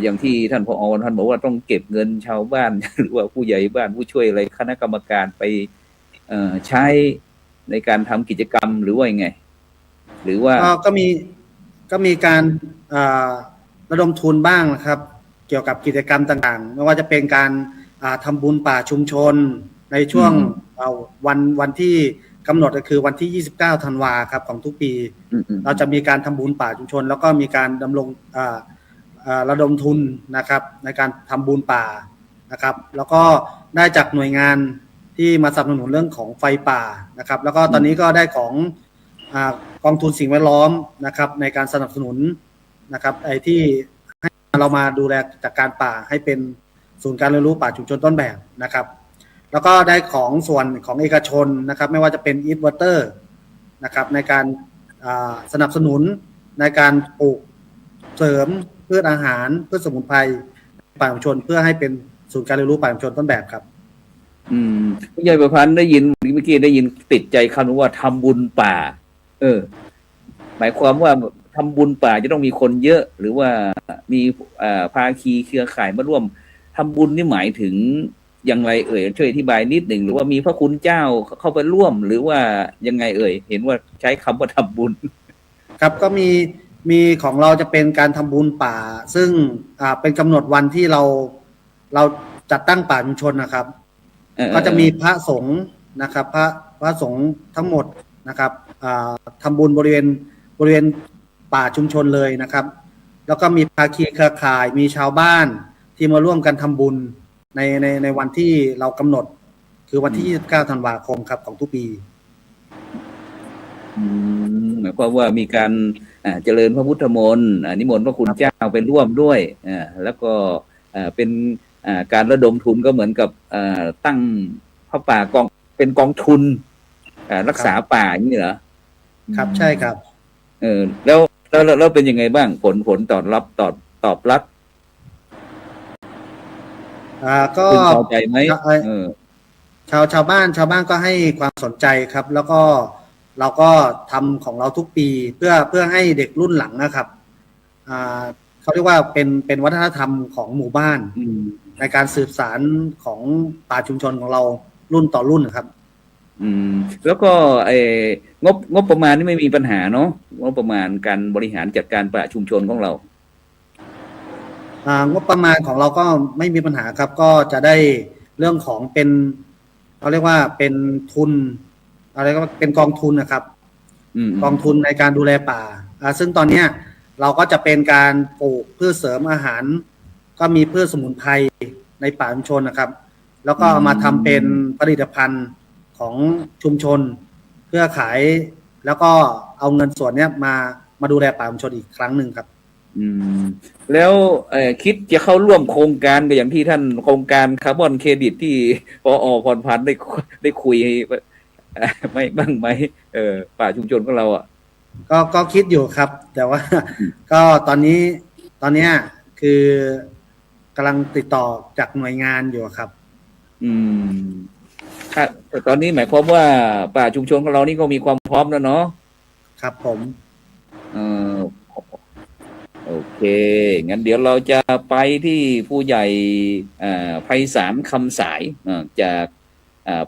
อย่างที่ท่านผอ.ท่านบอกว่าต้องเก็บเงินชาวบ้าน หรือว่าผู้ใหญ่บ้านผู้ช่วยอะไรคณะกรรมการไปใช้ ในการทำกิจกรรมหรือว่ายังไง หรือว่าก็มีการระดมทุนบ้างนะครับ เกี่ยวกับกิจกรรมต่างๆไม่ว่าจะเป็นการทำบุญป่าชุมชนในช่วงวันที่กำหนดก็คือวันที่29ธันวาครับของทุกปีเราจะมีการทำบุญป่าชุมชนแล้วก็มีการดำรงระดมทุนนะครับในการทำบุญป่านะครับแล้วก็ได้จากหน่วยงานที่มาสนับสนุนเรื่องของไฟป่านะครับแล้วก็ตอนนี้ก็ได้ของกองทุนสิ่งแวดล้อมนะครับในการสนับสนุนนะครับไอ้ที่ให้เรามาดูแลจัดการป่าให้เป็นศูนย์การเรียนรู้ป่าชุมชนต้นแบบนะครับแล้วก็ได้ของส่วนของเอกชนนะครับไม่ว่าจะเป็นอีทวอเตอร์นะครับในการสนับสนุนในการปลูกเสริมพืชอาหารพืชสมุนไพรป่าชุมชนเพื่อให้เป็นศูนย์การเรียนรู้ป่าชุมชนต้นแบบครับผู้ใหญ่ประพันธ์ได้ยินเมื่อกี้ได้ยินติดใจคำว่าทำบุญป่าหมายความว่าทำบุญป่าจะต้องมีคนเยอะหรือว่ามีภาคีเครือข่ายมาร่วมทำบุญนี่หมายถึงอย่างไรช่วยอธิบายนิดหนึ่งหรือว่ามีพระคุณเจ้าเข้าไปร่วมหรือว่ายังไงเห็นว่าใช้คำว่าทำบุญครับก็มีของเราจะเป็นการทำบุญป่าซึ่งเป็นกำหนดวันที่เราจัดตั้งป่าชุมชนนะครับก็จะมีพระสงฆ์นะครับพระสงฆ์ทั้งหมดนะครับทำบุญบริเวณป่าชุมชนเลยนะครับแล้วก็มีภาคีเครือข่ายมีชาวบ้านที่มาร่วมกันทำบุญในวันที่เรากำหนดคือวันที่29ธันวาคมครับของทุกปีหมายความว่ามีการเจริญพระพุทธมนต์นิมนต์พระคุณเจ้าไปร่วมด้วยแล้วก็เป็นการระดมทุนก็เหมือนกับตั้งพระป่ากองเป็นกองทุนรักษาป่าอย่างนี้เหรอครับใช่ครับแล้วเป็นยังไงบ้างผลตอบรับก็พอใจไหมชาวบ้านก็ให้ความสนใจครับแล้วก็เราก็ทำของเราทุกปีเพื่อให้เด็กรุ่นหลังนะครับเขาเรียกว่าเป็นวัฒนธรรมของหมู่บ้านในการสืบสานของป่าชุมชนของเรารุ่นต่อรุ่นนะครับแล้วก็งบประมาณนี่ไม่มีปัญหาเนาะงบประมาณการบริหารจัดการป่าชุมชนของเรางบประมาณของเราก็ไม่มีปัญหาครับก็จะได้เรื่องของเป็นเขาเรียกว่าเป็นทุนอะไรก็เป็นกองทุนนะครับกองทุนในการดูแลป่าซึ่งตอนนี้เราก็จะเป็นการปลูกพืชเสริมอาหารก็มีพืชสมุนไพรในป่าชุมชนนะครับแล้วก็เอามาทำเป็นผลิตภัณฑ์ของชุมชนเพื่อขายแล้วก็เอาเงินส่วนนี้มาดูแลป่าชุมชนอีกครั้งหนึ่งครับแล้วคิดจะเข้าร่วมโครงการก็อย่างที่ท่านโครงการคาร์บอนเครดิตที่ปอ.พรพันธ์ได้คุยไม่บ้างไหมป่าชุมชนของเราก็คิดอยู่ครับแต่ว่าก็ตอนนี้คือกำลังติดต่อจากหน่วยงานอยู่ครับตอนนี้หมายความว่าป่าชุมชนของเรานี่ก็มีความพร้อมแล้วเนาะครับผมโอเคงั้นเดี๋ยวเราจะไปที่ผู้ใหญ่ไพศาลคำสายจาก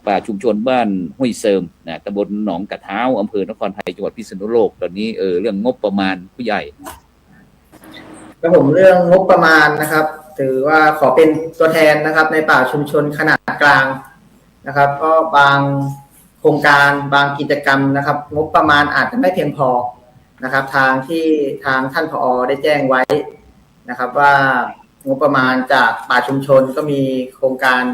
ป่าชุมชนบ้านห้วยเซิมตำบลหนองกระเท้าอำเภอนครไทยจังหวัดพิษณุโลกตอนนี้เรื่องงบประมาณผู้ใหญ่ครับผมเรื่องงบประมาณนะครับถือว่าขอเป็นตัวแทนนะครับในป่าชุมชนขนาดกลางนะครับก็บางโครงการบางกิจกรรมนะครับงบประมาณอาจจะไม่เพียงพอนะครับทางท่านผอ.ได้แจ้งไว้นะครับว่างบประมาณจากป่าชุมชนก็มีโครงการ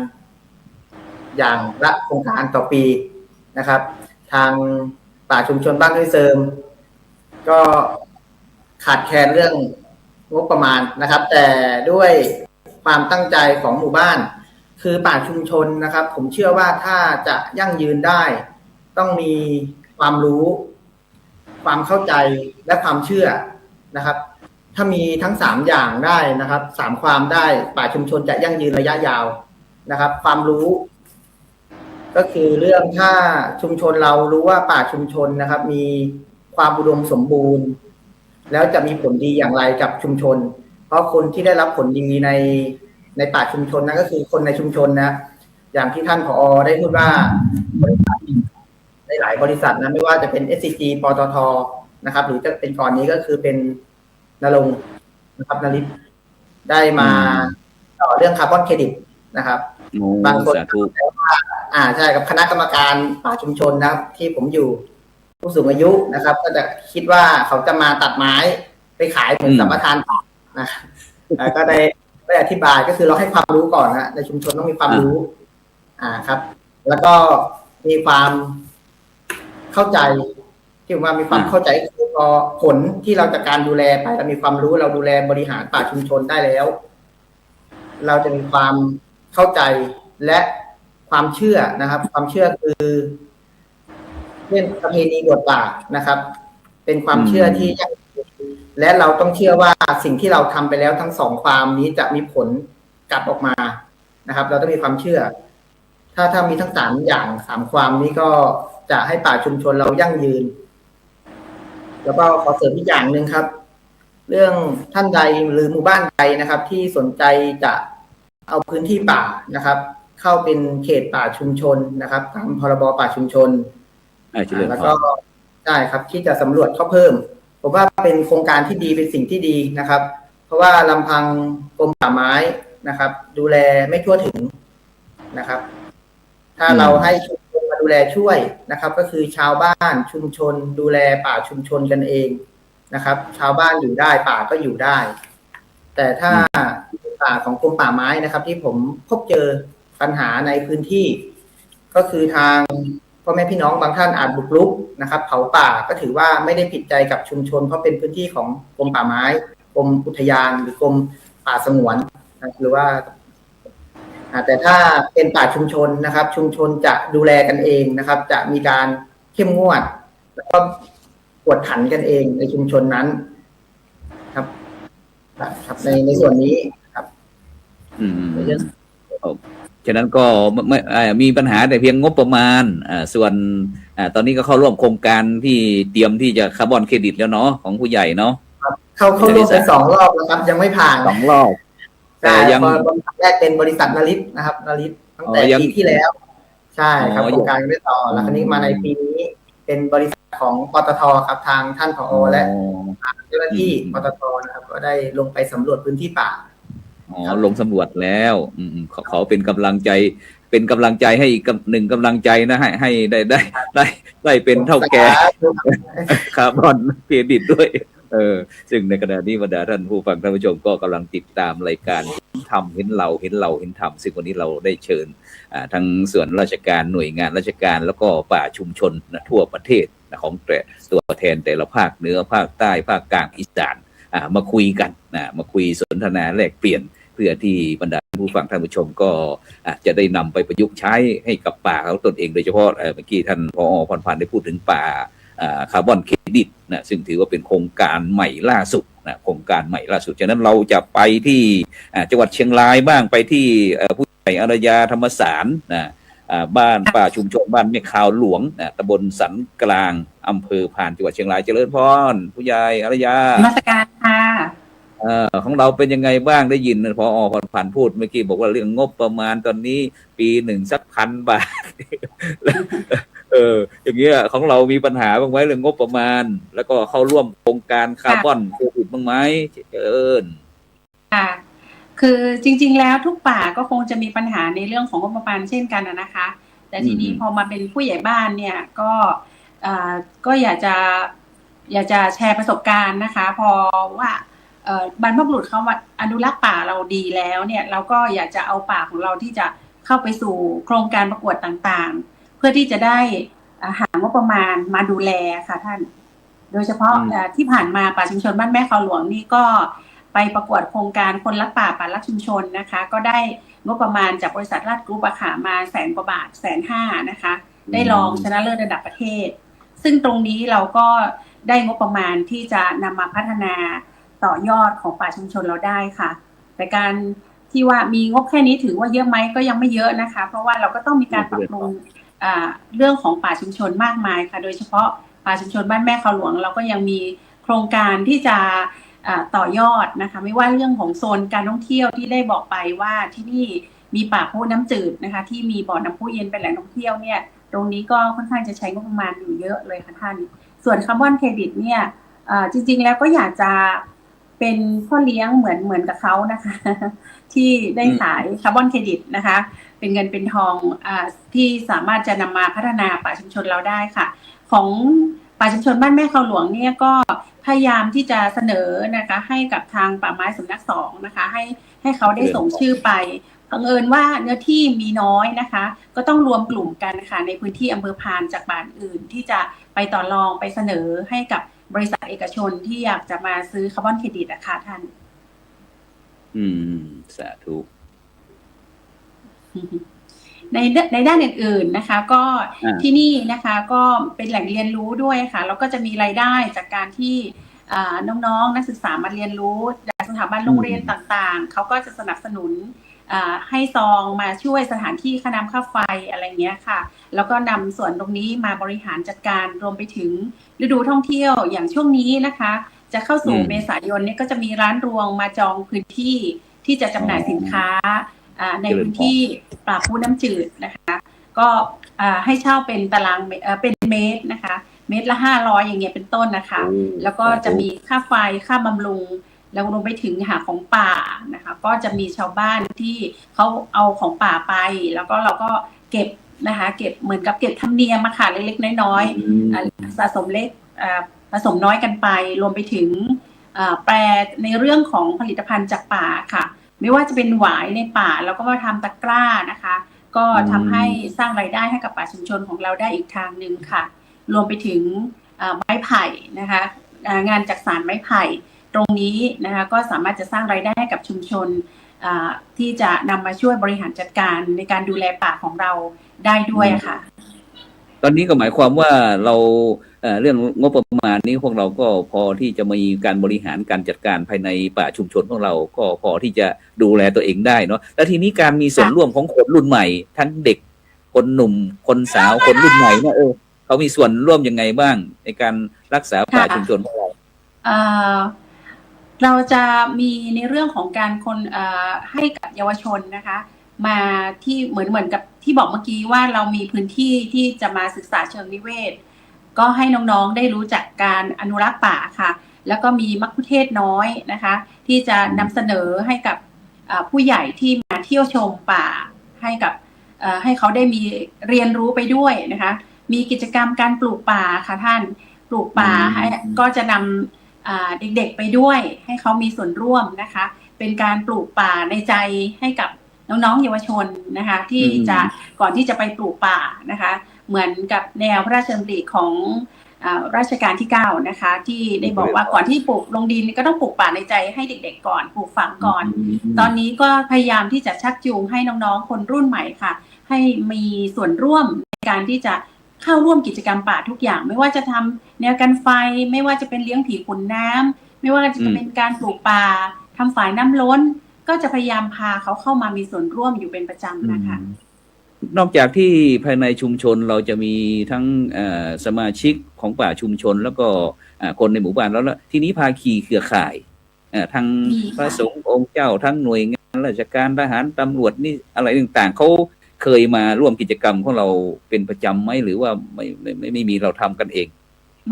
อย่างละโครงการต่อปีนะครับทางป่าชุมชนบ้านห้วยเซิมก็ขาดแคลนเรื่องงบประมาณนะครับแต่ด้วยความตั้งใจของหมู่บ้านคือป่าชุมชนนะครับผมเชื่อว่าถ้าจะยั่งยืนได้ต้องมีความรู้ความเข้าใจและความเชื่อนะครับถ้ามีทั้ง3อย่างได้นะครับ3ความได้ป่าชุมชนจะยั่งยืนระยะยาวนะครับความรู้ก็คือเรื่องถ้าชุมชนเรารู้ว่าป่าชุมชนนะครับมีความอุดมสมบูรณ์แล้วจะมีผลดีอย่างไรกับชุมชนเพราะคนที่ได้รับผลดีในป่าชุมชนนั้นก็คือคนในชุมชนนะอย่างที่ท่านผอ.ได้พูดว่า ในหลายบริษัทนะไม่ว่าจะเป็น SCG ปตทนะครับหรือจะเป็นก่อนนี้ก็คือเป็นนรงค์นะครับนฤทธิ์ได้มาต่อเรื่องคาร์บอนเครดิตนะครับบางคนใช่กับคณะกรรมการป่าชุมชนนะครับที่ผมอยู่ผู้สูงอายุนะครับ ก็จะคิดว่าเขาจะมาตัดไม้ไปขายเหมือนสัมปทานป่านะก็ได้อธิบายก็คือเราให้ความรู้ก่อนนะในชุมชนต้องมีความรู้ครับแล้วก็มีความเข้าใจที่ว่ามีความเข้าใจคือพอผลที่เราจากการดูแลไปเรามีความรู้เราดูแลบริหารป่าชุมชนได้แล้วเราจะมีความเข้าใจและความเชื่อนะครับความเชื่อคือเรื่องประเพณีบวชป่านะครับ เป็นความเชื่อที่ยั่งยืนและเราต้องเชื่อว่าสิ่งที่เราทำไปแล้วทั้งสองความนี้จะมีผลกลับออกมานะครับ เราต้องมีความเชื่อถ้ามีทั้งสามความนี้ก็จะให้ป่าชุมชนเรายั่งยืนแล้วก็ขอเสริมอีกอย่างหนึ่งครับ เรื่องท่านใดหรือหมู่บ้านใดนะครับ ที่สนใจจะเอาพื้นที่ป่านะครับ เข้าเป็นเขตป่าชุมชนนะครับตามพรบป่าชุมชนแล้วก็ได้ครับที่จะสำรวจเข้าเพิ่มผมว่าเป็นโครงการที่ดีเป็นสิ่งที่ดีนะครับ เพราะว่าลำพังกรมป่าไม้นะครับ ดูแลไม่ทั่วถึงนะครับ ถ้าเราให้ชุมชนมาดูแลช่วยนะครับ ก็คือชาวบ้านชุมชนดูแลป่าชุมชนกันเองนะครับ ชาวบ้านอยู่ได้ป่าก็อยู่ได้ แต่ถ้าป่าของกรมป่าไม้นะครับ ที่ผมพบเจอปัญหาในพื้นที่ก็คือทางพ่อแม่พี่น้องบางท่านอาจบุกรุกนะครับเผาป่าก็ถือว่าไม่ได้ผิดใจกับชุมชนเพราะเป็นพื้นที่ของกรมป่าไม้กรมอุทยานหรือกรมป่าสงวนหรือว่าแต่ถ้าเป็นป่าชุมชนนะครับ ชุมชนจะดูแลกันเองนะครับ จะมีการเข้มงวดแล้วก็กวดขันกันเองในชุมชนนั้นครับในส่วนนี้ครับฉะนั้นก็ไม่มีปัญหาแต่เพียงงบประมาณส่วนตอนนี้ก็เข้าร่วมโครงการที่เตรียมที่จะคาร์บอนเครดิตแล้วเนาะของผู้ใหญ่เนาะเข้าร่วมไป2 รอบแล้วครับยังไม่ผ่าน2 รอบแต่ยังบริษัทแรกเป็นบริษัทนฤทธิ์นะครับนฤทธิ์ตั้งแต่ปีที่แล้วใช่ครับโครงการไม่ต่อแล้วคราวนี้มาในปีนี้เป็นบริษัทของปตทครับทางท่านผอและเจ้าหน้าที่ปตทนะครับก็ได้ลงไปสำรวจพื้นที่ป่าลงสำรวจแล้วเขาเป็นกำลังใจให้อีกหนึ่งกำลังใจนะให้ได้เป็นเท่าแก่คาร์บอนเครดิตด้วยซึ่งในขณะนี้บรรดาท่านผู้ฟังท่านผู้ชมก็กำลังติดตามรายการทำเห็นเราเห็นทำซึ่งวันนี้เราได้เชิญทั้งส่วนราชการหน่วยงานราชการแล้วก็ป่าชุมชนทั่วประเทศของตัวแทนแต่ละภาคเหนือภาคใต้ภาคกลางอีสานมาคุยกันมาคุยสนทนาแลกเปลี่ยนเพื่อที่บรรดาผู้ฟังท่านผู้ชมก็จะได้นำไปประยุกต์ใช้ให้กับป่าของตนเองโดยเฉพาะเมื่อกี้ท่านผอ.พรพันธ์ได้พูดถึงป่าคาร์บอนเครดิตนะซึ่งถือว่าเป็นโครงการใหม่ล่าสุดนะโครงการใหม่ล่าสุดฉะนั้นเราจะไปที่จังหวัดเชียงรายบ้างไปที่ผู้ใหญ่อารยาธรรมสารนะบ้านป่าชุมชนบ้านแม่ขาวหลวงตำบลสันกลางอำเภอพานจังหวัดเชียงรายเจริญพรผู้ใหญ่อารยามาสการค่ะของเราเป็นยังไงบ้างได้ยินพอ.พรพันธ์พูดเมื่อกี้บอกว่าเรื่องงบประมาณตอนนี้ปีหนึ่งสัก1,000 บาทอย่างเงี้ยของเรามีปัญหาบ้างไหมเรื่องงบประมาณแล้วก็เข้าร่วมโครงการคาร์บอนเครดิตบ้างไหมค่ะคือจริงๆแล้วทุกป่าก็คงจะมีปัญหาในเรื่องของงบประมาณเช่นกันนะคะแต่ทีนี้พอมาเป็นผู้ใหญ่บ้านเนี่ยก็อยากจะแชร์ประสบการณ์นะคะพอว่าบรรพบุรุษเขาอนุรักษ์ป่าเราดีแล้วเนี่ยเราก็อยากจะเอาป่าของเราที่จะเข้าไปสู่โครงการประกวดต่างๆเพื่อที่จะได้หางบประมาณมาดูแลค่ะท่านโดยเฉพาะที่ผ่านมาป่าชุมชนบ้านแม่ขาวหลวงนี่ก็ไปประกวดโครงการคนรักป่ารักชุมชนนะคะก็ได้งบประมาณจากบริษัทลาดกรุ๊ปมา100,000 กว่าบาท150,000นะคะได้รองชนะเลิศระดับประเทศซึ่งตรงนี้เราก็ได้งบประมาณที่จะนำมาพัฒนาต่อยอดของป่าชุมชนเราได้ค่ะแต่การที่ว่ามีงบแค่นี้ถือว่าเยอะไหมก็ยังไม่เยอะนะคะเพราะว่าเราก็ต้องมีการปรับปรุงเรื่องของป่าชุมชนมากมายค่ะโดยเฉพาะป่าชุมชนบ้านแม่ขาวหลวงเราก็ยังมีโครงการที่จะต่อยอดนะคะไม่ว่าเรื่องของโซนการท่องเที่ยวที่ได้บอกไปว่าที่นี่มีป่าพุน้ำจืดนะคะที่มีบ่อน้ำพุเย็นเป็นแหล่งท่องเที่ยวเนี่ย ตรงนี้ก็ค่อนข้างจะใช้งบประมาณอยู่เยอะเลยค่ะท่านส่วนคาร์บอนเครดิตเนี่ยจริงๆแล้วก็อยากจะเป็นพ่อเลี้ยงเหมือนกับเขานะคะที่ได้ขายคาร์บอนเครดิตนะคะเป็นเงินเป็นทองที่สามารถจะนำมาพัฒนาป่าชุมชนเราได้ค่ะของป่าชุมชนบ้านแม่เขาหลวงเนี่ยก็พยายามที่จะเสนอนะคะให้กับทางป่าไม้สำนัก2นะคะให้เขาได้ส่งชื่อไปบังเอิญว่าเนื้อที่มีน้อยนะคะก็ต้องรวมกลุ่มกันค่ะในพื้นที่อำเภอพานจากบ้านอื่นที่จะไปต่อรองไปเสนอให้กับบริษัทเอกชนที่อยากจะมาซื้อคาร์บอนเครดิตนะคะท่านสาธุในด้านอื่นๆนะคะก็ที่นี่นะคะก็เป็นแหล่งเรียนรู้ด้วยค่ะแล้วก็จะมีรายได้จากการที่น้องๆนักศึกษามาเรียนรู้จากสถาบันโรงเรียนต่างๆเขาก็จะสนับสนุนให้ซองมาช่วยสถานที่ค่าน้ำค่าไฟอะไรเงี้ยค่ะแล้วก็นำส่วนตรงนี้มาบริหารจัดการรวมไปถึงฤดูท่องเที่ยวอย่างช่วงนี้นะคะจะเข้าสู่เมษายนนี้ก็จะมีร้านรวงมาจองพื้นที่ที่จะจำหน่ายสินค้าในพื้นที่ป่าพูน้ำจืดนะคะก็ให้เช่าเป็นตารางเป็นเมตรนะคะเมตรละ500อย่างเงี้ยเป็นต้นนะคะแล้วก็จะมีค่าไฟค่าบำรุงแล้วรวมไปถึงหาของป่านะคะก็จะมีชาวบ้านที่เขาเอาของป่าไปแล้วก็เราก็เก็บนะคะเก็บเหมือนกับเก็บธรรมเนียมมาค่ะเล็กๆน้อยๆสะสมเล็กผสมน้อยกันไปรวมไปถึงแปรในเรื่องของผลิตภัณฑ์จากป่าค่ะไม่ว่าจะเป็นหวายในป่าแล้วก็มาทำตะกร้านะคะก็ทำให้สร้างรายได้ให้กับป่าชุมชนของเราได้อีกทางหนึ่งค่ะรวมไปถึงไม้ไผ่นะคะงานจักสานไม้ไผ่ตรงนี้นะคะก็สามารถจะสร้างรายได้ให้กับชุมชนที่จะนำมาช่วยบริหารจัดการในการดูแลป่าของเราได้ด้วยค่ะตอนนี้ก็หมายความว่าเราเรื่องงบประมาณนี้พวกเราก็พอที่จะมีการบริหารการจัดการภายในป่าชุมชนของเราก็พอที่จะดูแลตัวเองได้เนาะแล้วทีนี้การมีส่วนร่วมของคนรุ่นใหม่ทั้งเด็กคนหนุ่มคนสาวคนรุ่นใหม่เนี่ยเขามีส่วนร่วมยังไงบ้างในการรักษาป่าชุมชนของเราเราจะมีในเรื่องของการให้กับเยาวชนนะคะมาที่เหมือนกับที่บอกเมื่อกี้ว่าเรามีพื้นที่ที่จะมาศึกษาเชิงนิเวศก็ให้น้องๆได้รู้จักการอนุรักษ์ป่าค่ะแล้วก็มีมัคคุเทศก์น้อยนะคะที่จะนำเสนอให้กับผู้ใหญ่ที่มาเที่ยวชมป่าให้เขาได้มีเรียนรู้ไปด้วยนะคะมีกิจกรรมการปลูกป่าค่ะท่านปลูกป่าก็จะนำเด็กๆไปด้วยให้เขามีส่วนร่วมนะคะเป็นการปลูกป่าในใจให้กับน้องๆเยาวชนนะคะที่จะก่อนที่จะไปปลูกป่านะคะเหมือนกับแนวพระราชดำริของรัชกาลที่9นะคะที่ได้บอกว่าก่อนที่ปลูกลงดินก็ต้องปลูกป่าในใจให้เด็กๆก่อนปลูกฝังก่อนตอนนี้ก็พยายามที่จะชักจูงให้น้องๆคนรุ่นใหม่ค่ะให้มีส่วนร่วมในการที่จะเข้าร่วมกิจกรรมป่าทุกอย่างไม่ว่าจะทำแนวกันไฟไม่ว่าจะเป็นเลี้ยงผีขุนน้ำไม่ว่าจะเป็นการปลูกป่าทำฝายน้ำล้นก็จะพยายามพาเขาเข้ามามีส่วนร่วมอยู่เป็นประจำนะคะนอกจากที่ภายในชุมชนเราจะมีทั้งสมาชิกของป่าชุมชนแล้วก็คนในหมู่บ้านแล้วทีนี้ภาคีเครือข่ายทั้งพระสงฆ์องค์เจ้าทั้งหน่วยงานราชการทหารตำรวจนี่อะไรต่างๆเขาเคยมาร่วมกิจกรรมของเราเป็นประจำไหมหรือว่าไม่มีเราทำกันเอง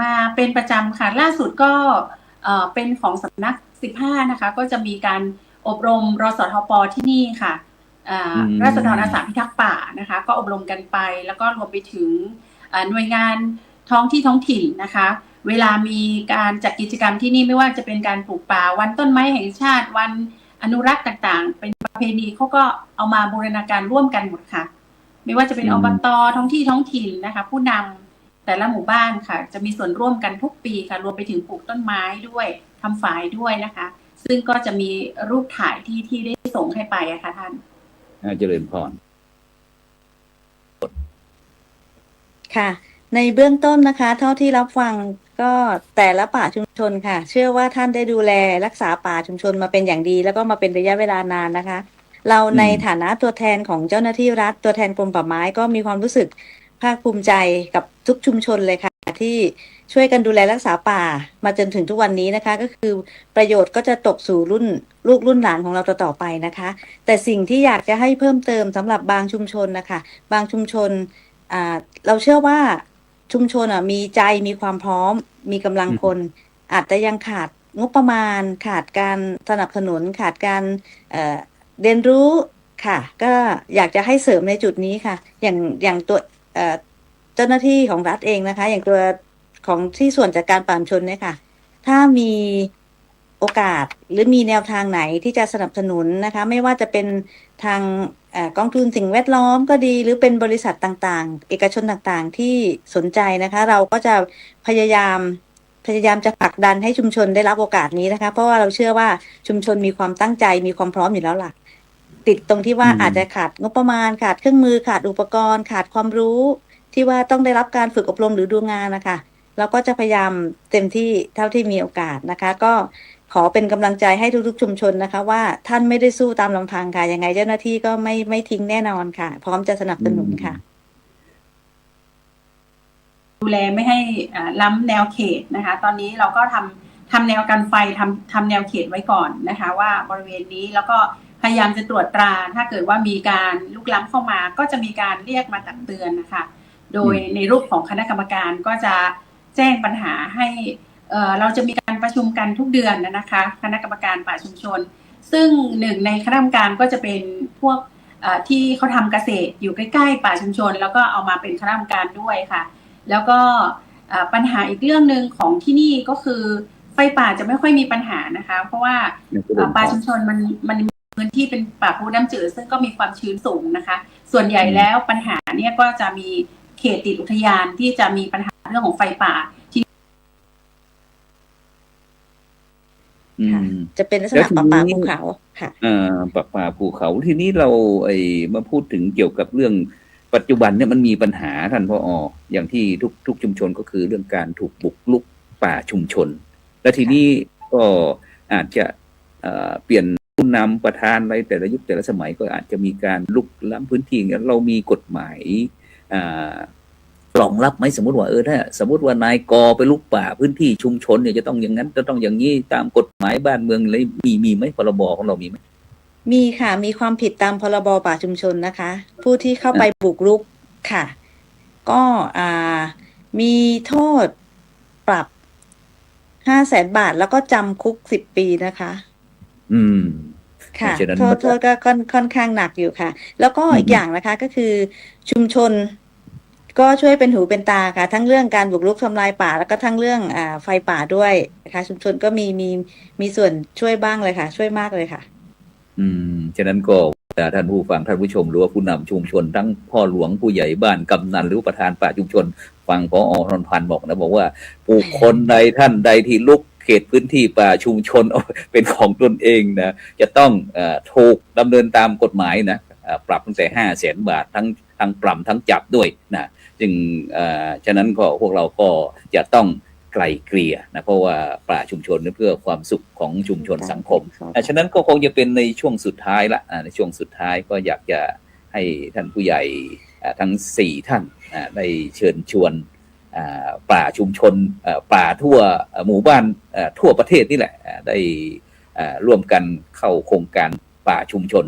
มาเป็นประจำค่ะล่าสุดก็เป็นของสำนัก15นะคะก็จะมีการอบรมรสทป.ที่นี่ค่ะราษฎรอาสาพิทักษ์ป่านะคะก็อบรมกันไปแล้วก็รวมไปถึงหน่วยงานท้องถิ่นนะคะเวลามีการจัดกิจกรรมที่นี่ไม่ว่าจะเป็นการปลูกป่าวันต้นไม้แห่งชาติวันอนุรักษ์ต่างๆเป็นประเพณีเขาก็เอามาบูรณาการร่วมกันหมดค่ะไม่ว่าจะเป็นอบต.ท้องถิ่นนะคะผู้นำแต่ละหมู่บ้านค่ะจะมีส่วนร่วมกันทุกปีค่ะรวมไปถึงปลูกต้นไม้ด้วยทำฝายด้วยนะคะซึ่งก็จะมีรูปถ่ายที่ได้ส่งให้ไปอะค่ะท่านเจริญพรค่ะในเบื้องต้นนะคะเท่าที่รับฟังก็แต่ละป่าชุมชนค่ะเชื่อว่าท่านได้ดูแลรักษาป่าชุมชนมาเป็นอย่างดีแล้วก็มาเป็นระยะเวลานานนะคะเราในฐานะตัวแทนของเจ้าหน้าที่รัฐตัวแทนกรมป่าไม้ก็มีความรู้สึกภาคภูมิใจกับทุกชุมชนเลยค่ะที่ช่วยกันดูแลรักษาป่ามาจนถึงทุกวันนี้นะคะก็คือประโยชน์ก็จะตกสู่ลูกรุ่นหลานของเราต่อไปนะคะแต่สิ่งที่อยากจะให้เพิ่มเติมสำหรับบางชุมชนนะคะบางชุมชน เราเชื่อว่าชุมชนมีใจมีความพร้อมมีกำลังคนอาจจะยังขาดงบประมาณขาดการสนับสนุนขาดการเรียนรู้ค่ะก็อยากจะให้เสริมในจุดนี้ค่ะอย่างตัวเจ้าหน้าที่ของรัฐเองนะคะอย่างตัวของที่ส่วนจัดการป่าชุมชนเนี่ยค่ะถ้ามีโอกาสหรือมีแนวทางไหนที่จะสนับสนุนนะคะไม่ว่าจะเป็นทางกองทุนสิ่งแวดล้อมก็ดีหรือเป็นบริษัทต่างๆเอกชนต่างๆที่สนใจนะคะเราก็จะพยายามจะผลักดันให้ชุมชนได้รับโอกาสนี้นะคะเพราะว่าเราเชื่อว่าชุมชนมีความตั้งใจมีความพร้อมอยู่แล้วล่ะติดตรงที่ว่าอาจจะขาดงบประมาณขาดเครื่องมือขาดอุปกรณ์ขาดความรู้ที่ว่าต้องได้รับการฝึกอบรมหรือดูงานนะคะเราก็จะพยายามเต็มที่เท่าที่มีโอกาสนะคะก็ขอเป็นกำลังใจให้ทุกๆชุมชนนะคะว่าท่านไม่ได้สู้ตามลำพังค่ะยังไงเจ้าหน้าที่ก็ไม่ทิ้งแน่นอนค่ะพร้อมจะสนับสนุนค่ะดูแลไม่ให้ล้ำแนวเขตนะคะตอนนี้เราก็ทำแนวกันไฟทำแนวเขตไว้ก่อนนะคะว่าบริเวณนี้แล้วก็พยายามจะตรวจตราถ้าเกิดว่ามีการลุกล้ำเข้ามาก็จะมีการเรียกมาตักเตือนนะคะโดยในรูปของคณะกรรมการก็จะแจ้งปัญหาให้เราจะมีการประชุมกันทุกเดือนนะคะคณะกรรมการป่าชุมชนซึ่งหนึ่งในคณะกรรมการก็จะเป็นพวกที่เขาทำเกษตรอยู่ใกล้ๆป่าชุมชนแล้วก็เอามาเป็นคณะกรรมการด้วยค่ะแล้วก็ปัญหาอีกเรื่องหนึ่งของที่นี่ก็คือไฟป่าจะไม่ค่อยมีปัญหานะคะเพราะว่าป่าชุมชนมันพื้นที่เป็นป่าพูน้ำจืดซึ่งก็มีความชื้นสูงนะคะส่วนใหญ่แล้วปัญหาเนี่ยก็จะมีเขตติดอุทยานที่จะมีปัญหาเรื่องของไฟป่าจะเป็นลักษณะป่าภูเขาค่ะป่าภูเขาทีนี้เรามาพูดถึงเกี่ยวกับเรื่องปัจจุบันเนี่ยมันมีปัญหาท่านผอ.อย่างที่ทุกชุมชนก็คือเรื่องการถูกบุกรุกป่าชุมชนและทีนี้ก็อาจจะเปลี่ยนผู้นำประธานอะไรแต่ละยุคแต่ละสมัยก็อาจจะมีการลุกล้ำพื้นที่เรามีกฎหมายรองรับไหมสมมติว่าถ้าสมมติว่านายกไปลุกป่าพื้นที่ชุมชนเนี่ยจะต้องอย่างนั้นจะต้องอย่างนี้ตามกฎหมายบ้านเมืองอะไรมีไหมพรบของเรามีไหมมีค่ะมีความผิดตามพรบป่าชุมชนนะคะผู้ที่เข้าไปบุกรุกค่ะก็มีโทษปรับ500,000 บาทแล้วก็จำคุก10 ปีนะคะค่ะโทษก็ค่อนข้างหนักอยู่ค่ะแล้วก็อีกอย่างนะคะก็คือชุมชนก็ช่วยเป็นหูเป็นตาค่ะทั้งเรื่องการบุกรุกทำลายป่าแล้วก็ทั้งเรื่องไฟป่าด้วยนะคะชุมชนก็มีส่วนช่วยบ้างเลยค่ะช่วยมากเลยค่ะฉะนั้นก็ท่านผู้ฟังท่านผู้ชมหรือว่าผู้นำชุมชนทั้งพ่อหลวงผู้ใหญ่บ้านกำนันหรือประธานป่าชุมชนฟังผอ.ธนพันธ์บอกนะบอกว่าบุคคลใดท่านใดที่ลุกเขตพื้นที่ป่าชุมชนเป็นของตนเองนะจะต้องถูกดำเนินตามกฎหมายนะปรับตั้งแต่500,000 บาททั้งปรับทั้งจับด้วยนะจึงฉะนั้นก็พวกเราก็จะต้องไกลเกลี่ยนะเพราะว่าป่าชุมชนเพื่อความสุขของชุมชนสังคมฉะนั้นก็คงจะเป็นในช่วงสุดท้ายละในช่วงสุดท้ายก็อยากจะให้ท่านผู้ใหญ่ทั้ง4ท่านได้เชิญชวนป่าชุมชนป่าทั่วหมู่บ้านทั่วประเทศนี่แหละได้ร่วมกันเข้าโครงการป่าชุมชน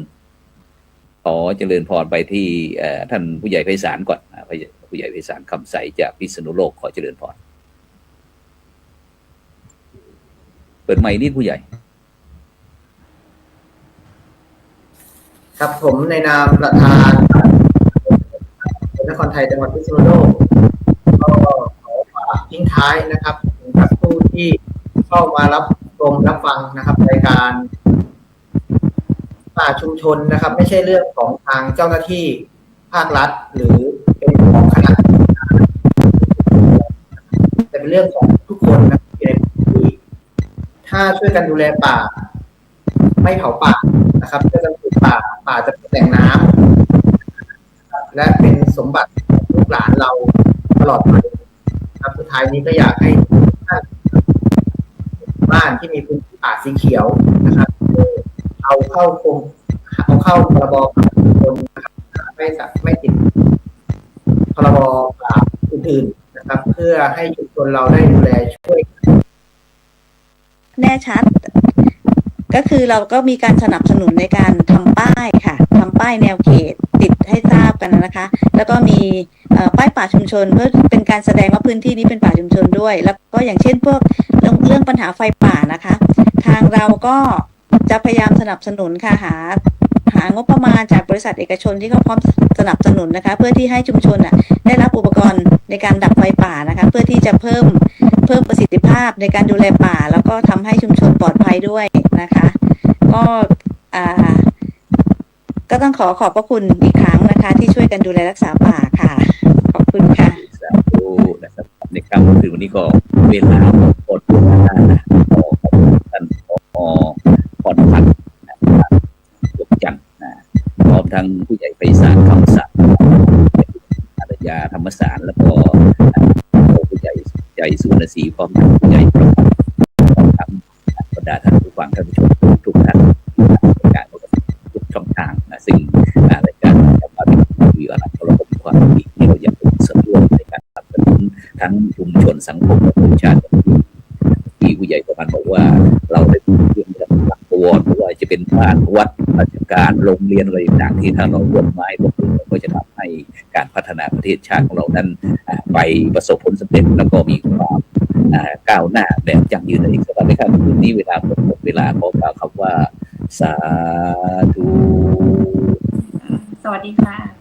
ขอเจริญพรไปที่ท่านผู้ใหญ่ไพศาลก่อนผู้ใหญ่ไพศาลคำใสจากพิษณุโลกขอเจริญพรเปิดไมค์นิดผู้ใหญ่ครับผมในนามประธานนครไทยจังหวัดพิษณุโลกก็ขอฝากทิ้งท้ายนะครับถึงผู้ที่เข้ามารับฟังนะครับรายการป่าชุมชนนะครับไม่ใช่เรื่องของทางเจ้าหน้าที่ภาครัฐหรือเป็นของคณะแต่เป็นเรื่องของทุกคนนะที่ถ้าช่วยกันดูแลป่าไม่เผาป่านะครับช่วยกันปลูกป่าจะเป็นแหล่งน้ำและเป็นสมบัติของลูกหลานเราตลอดไปครับสุดท้ายนี้ก็อยากให้ท่านบ้านที่มีพื้นที่ป่าสีเขียวนะครับเอาเข้าพรบป่าชุมชนนะครับไม่ติดพรบป่าอื่นๆนะครับเพื่อให้ชุมชนเราได้ดูแลช่วยแน่ชัดก็คือเราก็มีการสนับสนุนในการทำป้ายค่ะทำ ป้ายแนวเขตติดให้ทราบกันนะคะ แล้วก็มีป้ายป่าชุมชนเพื่อเป็นการแสดงว่าพื้นที่นี้เป็นป่าชุมชนด้วย แล้วก็อย่างเช่นพวกเรื่องปัญหาไฟป่านะคะ ทางเราก็จะพยายามสนับสนุนค่ะหางบประมาณจากบริษัทเอกชนที่เขาพร้อมสนับสนุนนะคะ เพื่อที่ให้ชุมชนได้รับอุปกรณ์ในการดับไฟป่านะคะ เพื่อที่จะเพิ่มประสิทธิภาพในการดูแลป่า แล้วก็ทำให้ชุมชนปลอดภัยด้วยนะคะ ก็ต้องขอบพระคุณอีกครั้งนะคะ ที่ช่วยกันดูแลรักษาป่าค่ะขอบคุณค่ะสาธุนะครับในค่ำคืนวันนี้ก็เวลาหมดแล้วนะขอบคุณท่านผอ.พรพัฒน์ยกจันทร์นะพร้อมทั้งผู้ใหญ่ไพศาลคำศักดิ์อารยาธรรมสารแล้วก็ผู้ใหญ่สุวรรณศรีพร้อมทั้งผู้ใหญ่ประพัฒน์พร้อมทั้งบรรดาท่านผู้ฟังท่านผู้ชมทุกท่านการทุกช่องทางนะซึ่งรายการจะมาเป็นวิวอนันต์เราก็มีความดีที่เราอยากเป็นส่วนร่วมในการสนับสนุนทั้งชุมชนสังคมและประชาชนที่ผู้ใหญ่ประมาณบอกว่าเราได้พูดเรื่องหลักตัวหรือว่าจะเป็นบ้านวัดราชการโรงเรียนอะไรต่างๆที่ถ้าเราร่วมไม้ร่วมมือก็จะทำให้การพัฒนาประเทศชาติของเรานั้นไปประสบผลสำเร็จแล้วก็มีความก้าวหน้าแบบยั่งยืนในอีกสำหรับในค่ำคืนนี้เวลาหมดเวลาขอกล่าวคำว่าสาธุสวัสดีค่ะ